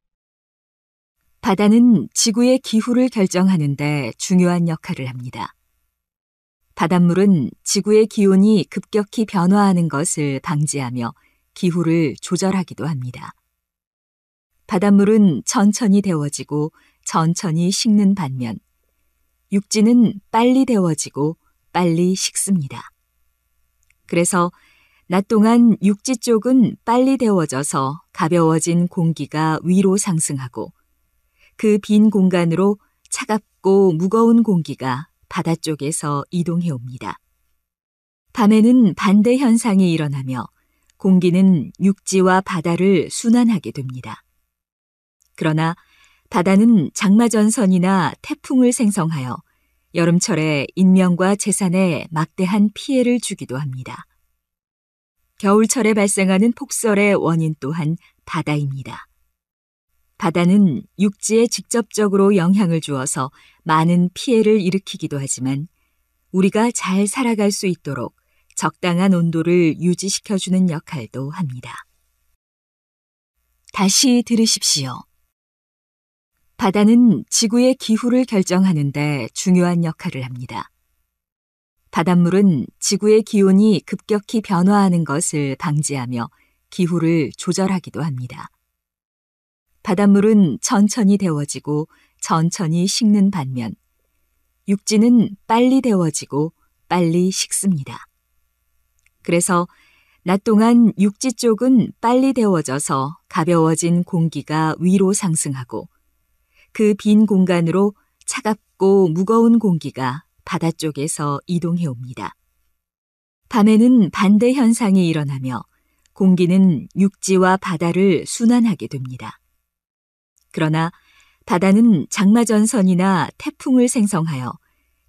바다는 지구의 기후를 결정하는 데 중요한 역할을 합니다. 바닷물은 지구의 기온이 급격히 변화하는 것을 방지하며 기후를 조절하기도 합니다. 바닷물은 천천히 데워지고 천천히 식는 반면 육지는 빨리 데워지고 빨리 식습니다. 그래서 낮 동안 육지 쪽은 빨리 데워져서 가벼워진 공기가 위로 상승하고 그 빈 공간으로 차갑고 무거운 공기가 바다 쪽에서 이동해 옵니다. 밤에는 반대 현상이 일어나며 공기는 육지와 바다를 순환하게 됩니다. 그러나 바다는 장마전선이나 태풍을 생성하여 여름철에 인명과 재산에 막대한 피해를 주기도 합니다. 겨울철에 발생하는 폭설의 원인 또한 바다입니다. 바다는 육지에 직접적으로 영향을 주어서 많은 피해를 일으키기도 하지만 우리가 잘 살아갈 수 있도록 적당한 온도를 유지시켜주는 역할도 합니다. 다시 들으십시오. 바다는 지구의 기후를 결정하는 데 중요한 역할을 합니다. 바닷물은 지구의 기온이 급격히 변화하는 것을 방지하며 기후를 조절하기도 합니다. 바닷물은 천천히 데워지고 천천히 식는 반면 육지는 빨리 데워지고 빨리 식습니다. 그래서 낮 동안 육지 쪽은 빨리 데워져서 가벼워진 공기가 위로 상승하고 그 빈 공간으로 차갑고 무거운 공기가 바다 쪽에서 이동해 옵니다. 밤에는 반대 현상이 일어나며 공기는 육지와 바다를 순환하게 됩니다. 그러나 바다는 장마전선이나 태풍을 생성하여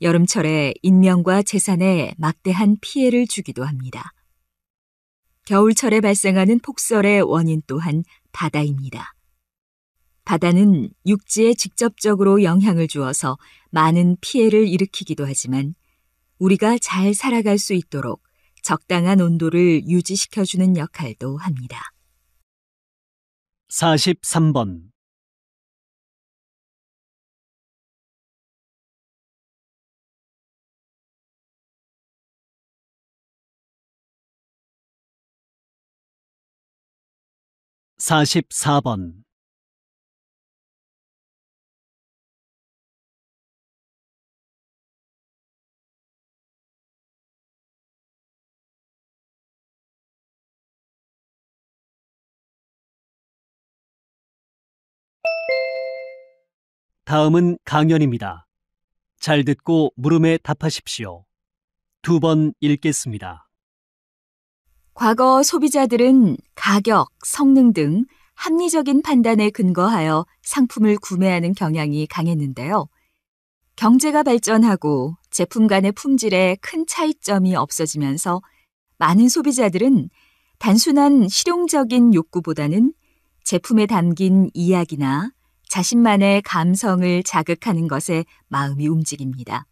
여름철에 인명과 재산에 막대한 피해를 주기도 합니다. 겨울철에 발생하는 폭설의 원인 또한 바다입니다. 바다는 육지에 직접적으로 영향을 주어서 많은 피해를 일으키기도 하지만 우리가 잘 살아갈 수 있도록 적당한 온도를 유지시켜주는 역할도 합니다. 43번 44번 다음은 강연입니다. 잘 듣고 물음에 답하십시오. 2번 읽겠습니다. 과거 소비자들은 가격, 성능 등 합리적인 판단에 근거하여 상품을 구매하는 경향이 강했는데요. 경제가 발전하고 제품 간의 품질에 큰 차이점이 없어지면서 많은 소비자들은 단순한 실용적인 욕구보다는 제품에 담긴 이야기나 자신만의 감성을 자극하는 것에 마음이 움직입니다.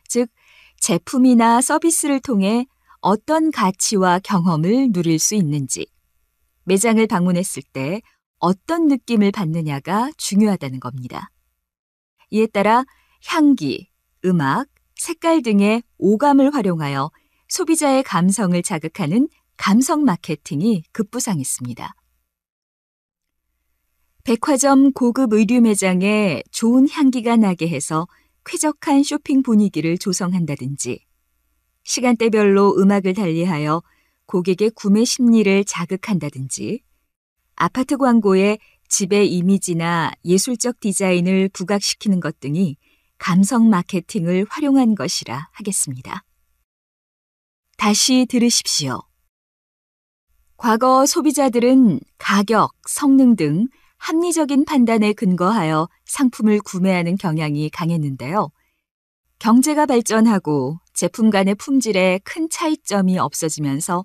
즉, 제품이나 서비스를 통해 어떤 가치와 경험을 누릴 수 있는지, 매장을 방문했을 때 어떤 느낌을 받느냐가 중요하다는 겁니다. 이에 따라 향기, 음악, 색깔 등의 오감을 활용하여 소비자의 감성을 자극하는 감성 마케팅이 급부상했습니다. 백화점 고급 의류 매장에 좋은 향기가 나게 해서 쾌적한 쇼핑 분위기를 조성한다든지, 시간대별로 음악을 달리하여 고객의 구매 심리를 자극한다든지, 아파트 광고에 집의 이미지나 예술적 디자인을 부각시키는 것 등이 감성 마케팅을 활용한 것이라 하겠습니다. 다시 들으십시오. 과거 소비자들은 가격, 성능 등 합리적인 판단에 근거하여 상품을 구매하는 경향이 강했는데요. 경제가 발전하고 제품 간의 품질에 큰 차이점이 없어지면서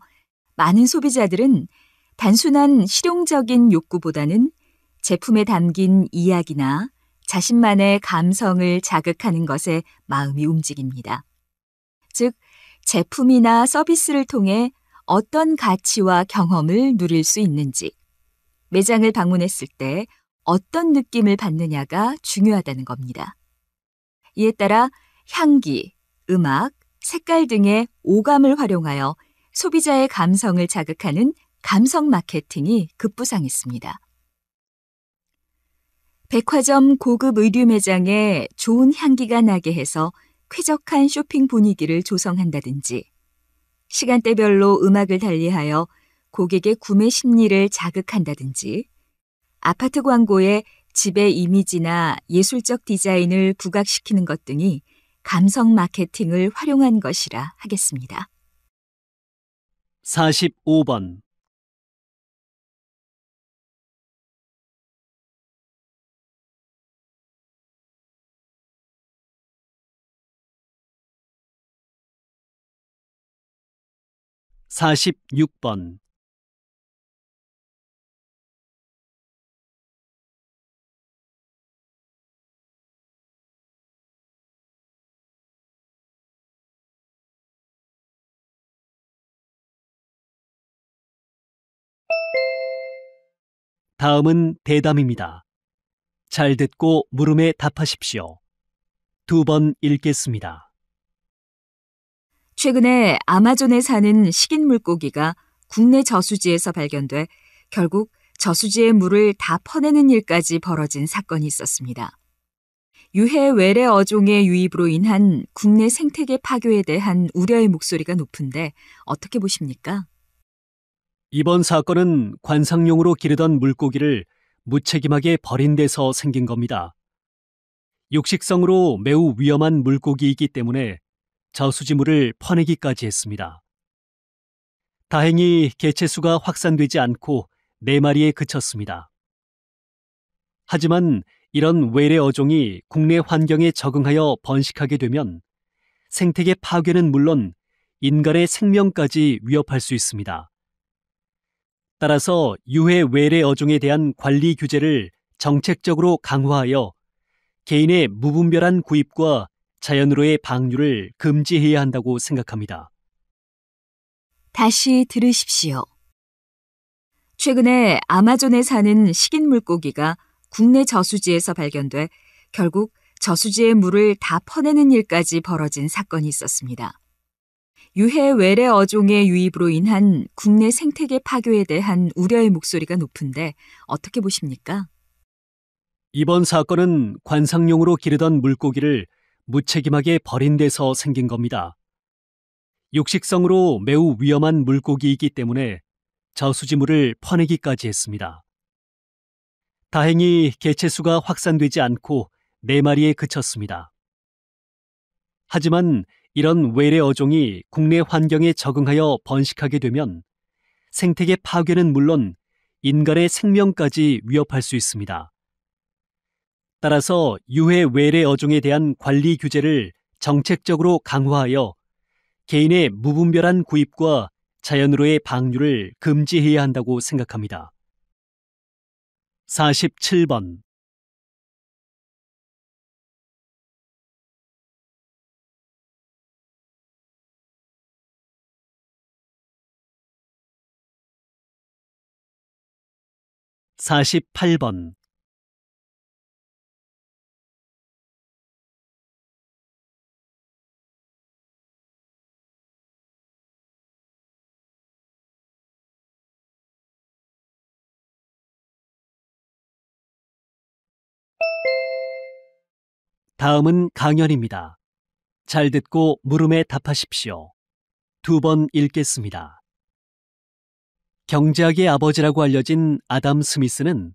많은 소비자들은 단순한 실용적인 욕구보다는 제품에 담긴 이야기나 자신만의 감성을 자극하는 것에 마음이 움직입니다. 즉, 제품이나 서비스를 통해 어떤 가치와 경험을 누릴 수 있는지, 매장을 방문했을 때 어떤 느낌을 받느냐가 중요하다는 겁니다. 이에 따라 향기, 음악, 색깔 등의 오감을 활용하여 소비자의 감성을 자극하는 감성 마케팅이 급부상했습니다. 백화점 고급 의류 매장에 좋은 향기가 나게 해서 쾌적한 쇼핑 분위기를 조성한다든지, 시간대별로 음악을 달리하여 고객의 구매 심리를 자극한다든지, 아파트 광고에 집의 이미지나 예술적 디자인을 부각시키는 것 등이 감성 마케팅을 활용한 것이라 하겠습니다. 45번. 사십육 번. 다음은 대담입니다. 잘 듣고 물음에 답하십시오. 2번 읽겠습니다. 최근에 아마존에 사는 식인 물고기가 국내 저수지에서 발견돼 결국 저수지의 물을 다 퍼내는 일까지 벌어진 사건이 있었습니다. 유해 외래 어종의 유입으로 인한 국내 생태계 파괴에 대한 우려의 목소리가 높은데 어떻게 보십니까? 이번 사건은 관상용으로 기르던 물고기를 무책임하게 버린 데서 생긴 겁니다. 육식성으로 매우 위험한 물고기이기 때문에 저수지물을 퍼내기까지 했습니다. 다행히 개체수가 확산되지 않고 4마리에 그쳤습니다. 하지만 이런 외래 어종이 국내 환경에 적응하여 번식하게 되면 생태계 파괴는 물론 인간의 생명까지 위협할 수 있습니다. 따라서 유해 외래 어종에 대한 관리 규제를 정책적으로 강화하여 개인의 무분별한 구입과 자연으로의 방류를 금지해야 한다고 생각합니다. 다시 들으십시오. 최근에 아마존에 사는 식인 물고기가 국내 저수지에서 발견돼 결국 저수지의 물을 다 퍼내는 일까지 벌어진 사건이 있었습니다. 유해 외래 어종의 유입으로 인한 국내 생태계 파괴에 대한 우려의 목소리가 높은데 어떻게 보십니까? 이번 사건은 관상용으로 기르던 물고기를 무책임하게 버린 데서 생긴 겁니다. 육식성으로 매우 위험한 물고기이기 때문에 저수지물을 퍼내기까지 했습니다. 다행히 개체수가 확산되지 않고 4마리에 그쳤습니다. 하지만 이런 외래 어종이 국내 환경에 적응하여 번식하게 되면 생태계 파괴는 물론 인간의 생명까지 위협할 수 있습니다. 따라서 유해 외래 어종에 대한 관리 규제를 정책적으로 강화하여 개인의 무분별한 구입과 자연으로의 방류를 금지해야 한다고 생각합니다. 47번. 48번. 다음은 강연입니다. 잘 듣고 물음에 답하십시오. 2번 읽겠습니다. 경제학의 아버지라고 알려진 아담 스미스는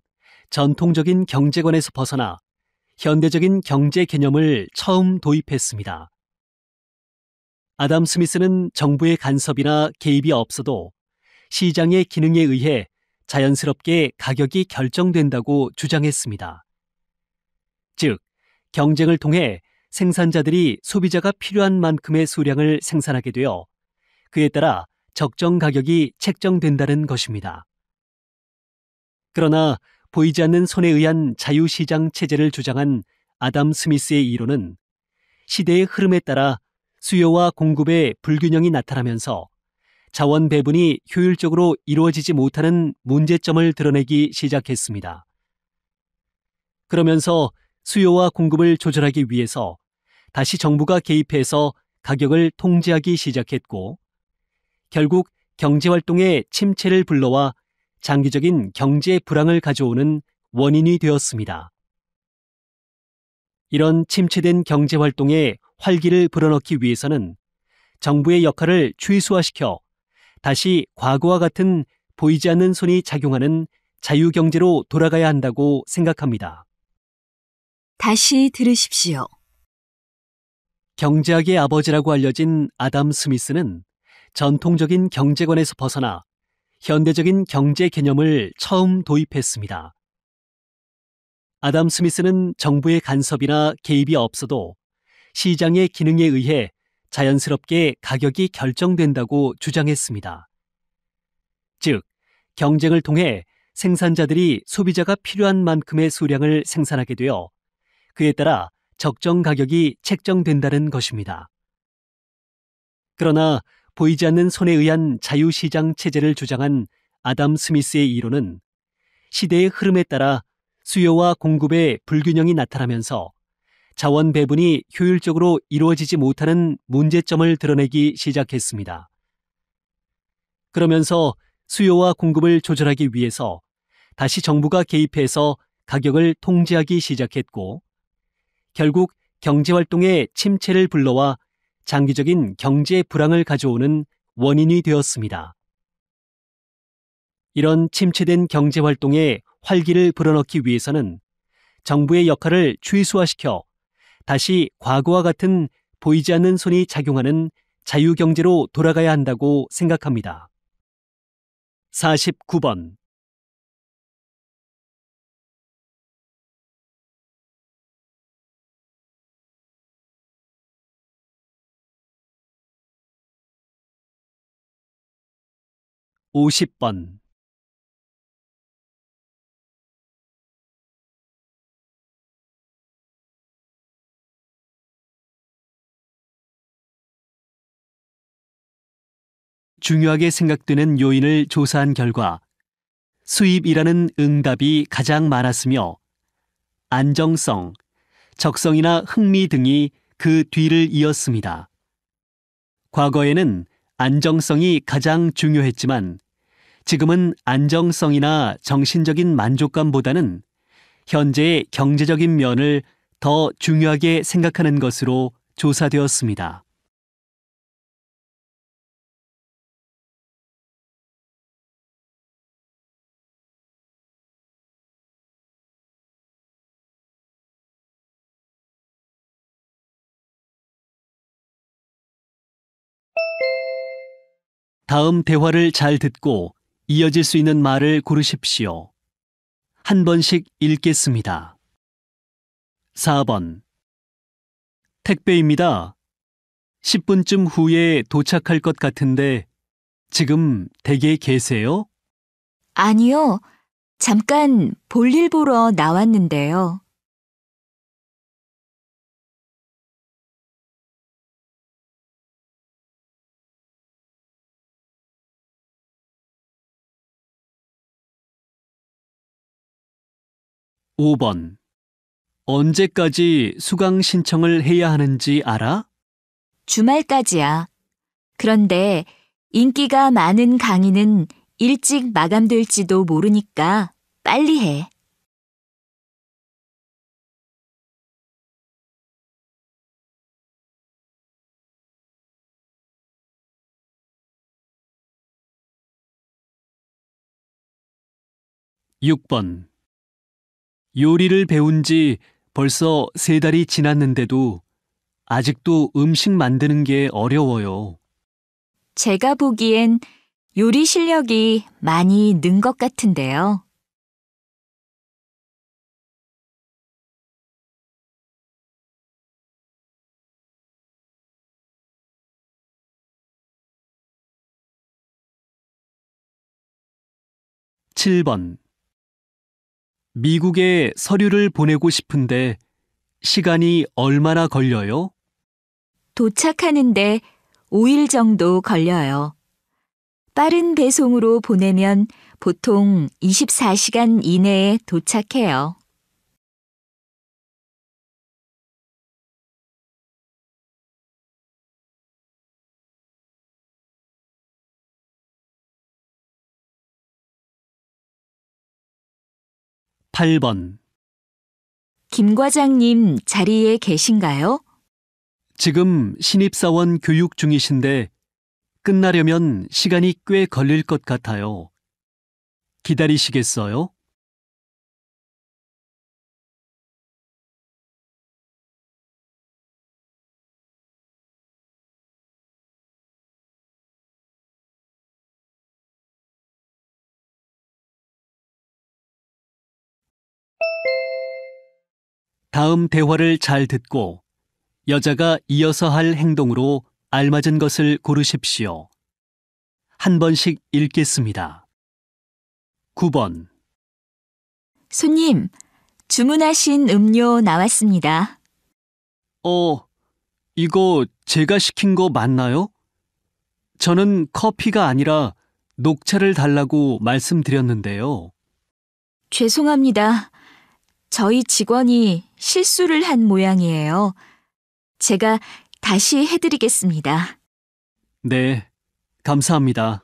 전통적인 경제관에서 벗어나 현대적인 경제 개념을 처음 도입했습니다. 아담 스미스는 정부의 간섭이나 개입이 없어도 시장의 기능에 의해 자연스럽게 가격이 결정된다고 주장했습니다. 즉, 경쟁을 통해 생산자들이 소비자가 필요한 만큼의 수량을 생산하게 되어 그에 따라 적정 가격이 책정된다는 것입니다. 그러나 보이지 않는 손에 의한 자유시장 체제를 주장한 아담 스미스의 이론은 시대의 흐름에 따라 수요와 공급의 불균형이 나타나면서 자원 배분이 효율적으로 이루어지지 못하는 문제점을 드러내기 시작했습니다. 그러면서 수요와 공급을 조절하기 위해서 다시 정부가 개입해서 가격을 통제하기 시작했고, 결국 경제활동의 침체를 불러와 장기적인 경제 불황을 가져오는 원인이 되었습니다. 이런 침체된 경제활동에 활기를 불어넣기 위해서는 정부의 역할을 최소화시켜 다시 과거와 같은 보이지 않는 손이 작용하는 자유경제로 돌아가야 한다고 생각합니다. 다시 들으십시오. 경제학의 아버지라고 알려진 아담 스미스는 전통적인 경제관에서 벗어나 현대적인 경제 개념을 처음 도입했습니다. 아담 스미스는 정부의 간섭이나 개입이 없어도 시장의 기능에 의해 자연스럽게 가격이 결정된다고 주장했습니다. 즉, 경쟁을 통해 생산자들이 소비자가 필요한 만큼의 수량을 생산하게 되어 그에 따라 적정 가격이 책정된다는 것입니다. 그러나 보이지 않는 손에 의한 자유시장 체제를 주장한 아담 스미스의 이론은 시대의 흐름에 따라 수요와 공급의 불균형이 나타나면서 자원 배분이 효율적으로 이루어지지 못하는 문제점을 드러내기 시작했습니다. 그러면서 수요와 공급을 조절하기 위해서 다시 정부가 개입해서 가격을 통제하기 시작했고, 결국 경제활동의 침체를 불러와 장기적인 경제 불황을 가져오는 원인이 되었습니다. 이런 침체된 경제활동에 활기를 불어넣기 위해서는 정부의 역할을 최소화시켜 다시 과거와 같은 보이지 않는 손이 작용하는 자유경제로 돌아가야 한다고 생각합니다. 49번. (50번) 중요하게 생각되는 요인을 조사한 결과 수입이라는 응답이 가장 많았으며 안정성, 적성이나 흥미 등이 그 뒤를 이었습니다. 과거에는 안정성이 가장 중요했지만 지금은 안정성이나 정신적인 만족감보다는 현재의 경제적인 면을 더 중요하게 생각하는 것으로 조사되었습니다. 다음 대화를 잘 듣고 이어질 수 있는 말을 고르십시오. 한 번씩 읽겠습니다. 4번. 택배입니다. 10분쯤 후에 도착할 것 같은데 지금 댁에 계세요? 아니요. 잠깐 볼일 보러 나왔는데요. 5번. 언제까지 수강 신청을 해야 하는지 알아? 주말까지야. 그런데 인기가 많은 강의는 일찍 마감될지도 모르니까 빨리 해. 6번. 요리를 배운 지 벌써 3달이 지났는데도 아직도 음식 만드는 게 어려워요. 제가 보기엔 요리 실력이 많이 는 것 같은데요. 7번. 미국에 서류를 보내고 싶은데 시간이 얼마나 걸려요? 도착하는데 5일 정도 걸려요. 빠른 배송으로 보내면 보통 24시간 이내에 도착해요. 8번. 김 과장님 자리에 계신가요? 지금 신입사원 교육 중이신데 끝나려면 시간이 꽤 걸릴 것 같아요. 기다리시겠어요? '다음 대화를 잘 듣고 여자가 이어서 할 행동으로 알맞은 것을 고르십시오. 한 번씩 읽겠습니다. 9번. 손님, 주문하신 음료 나왔습니다. 이거 제가 시킨 거 맞나요? 저는 커피가 아니라 녹차를 달라고 말씀드렸는데요. 죄송합니다. 저희 직원이 실수를 한 모양이에요. 제가 다시 해드리겠습니다. 네, 감사합니다.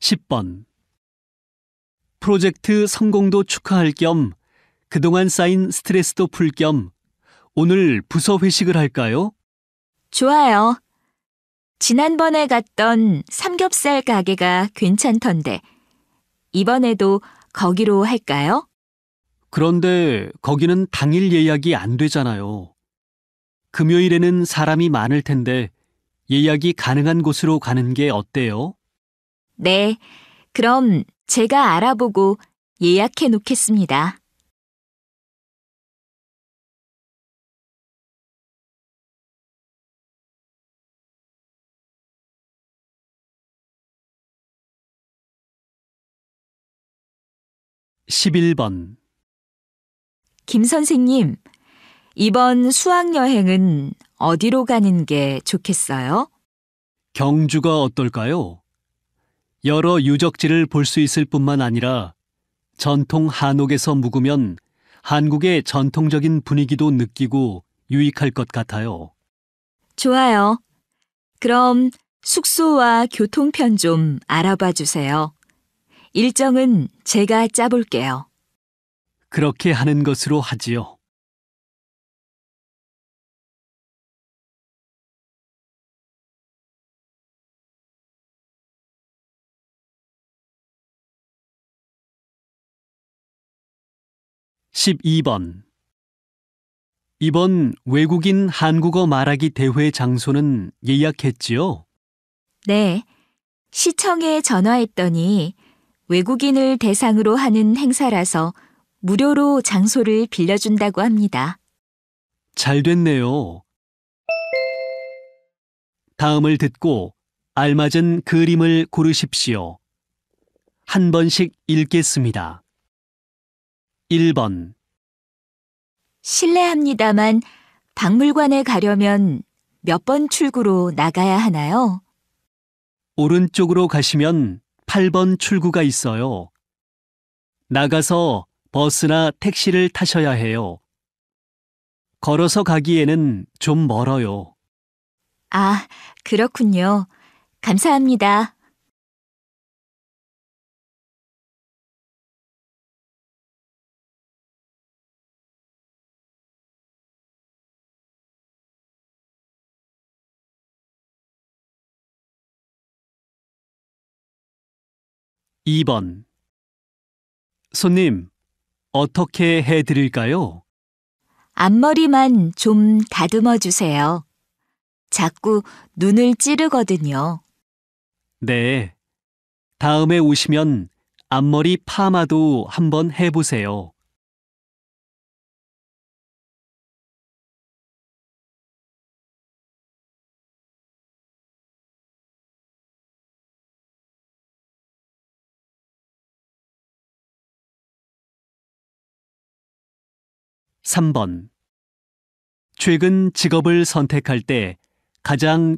10번. 프로젝트 성공도 축하할 겸 그동안 쌓인 스트레스도 풀 겸 오늘 부서 회식을 할까요? 좋아요. 지난번에 갔던 삼겹살 가게가 괜찮던데, 이번에도 거기로 할까요? 그런데 거기는 당일 예약이 안 되잖아요. 금요일에는 사람이 많을 텐데 예약이 가능한 곳으로 가는 게 어때요? 네, 그럼 제가 알아보고 예약해 놓겠습니다. 11번. 김 선생님, 이번 수학여행은 어디로 가는 게 좋겠어요? 경주가 어떨까요? 여러 유적지를 볼 수 있을 뿐만 아니라 전통 한옥에서 묵으면 한국의 전통적인 분위기도 느끼고 유익할 것 같아요. 좋아요. 그럼 숙소와 교통편 좀 알아봐 주세요. 일정은 제가 짜볼게요. 그렇게 하는 것으로 하지요. 12번. 이번 외국인 한국어 말하기 대회 장소는 예약했지요? 네, 시청에 전화했더니 외국인을 대상으로 하는 행사라서 무료로 장소를 빌려준다고 합니다. 잘 됐네요. 다음을 듣고 알맞은 그림을 고르십시오. 한 번씩 읽겠습니다. 1번. 실례합니다만 박물관에 가려면 몇 번 출구로 나가야 하나요? 오른쪽으로 가시면 8번 출구가 있어요. 나가서 버스나 택시를 타셔야 해요. 걸어서 가기에는 좀 멀어요. 아, 그렇군요. 감사합니다. 이 번 손님, 어떻게 해드릴까요? 앞머리만 좀 다듬어 주세요. 자꾸 눈을 찌르거든요. 네. 다음에 오시면 앞머리 파마도 한번 해보세요. (3번) 최근 직업을 선택할 때 가장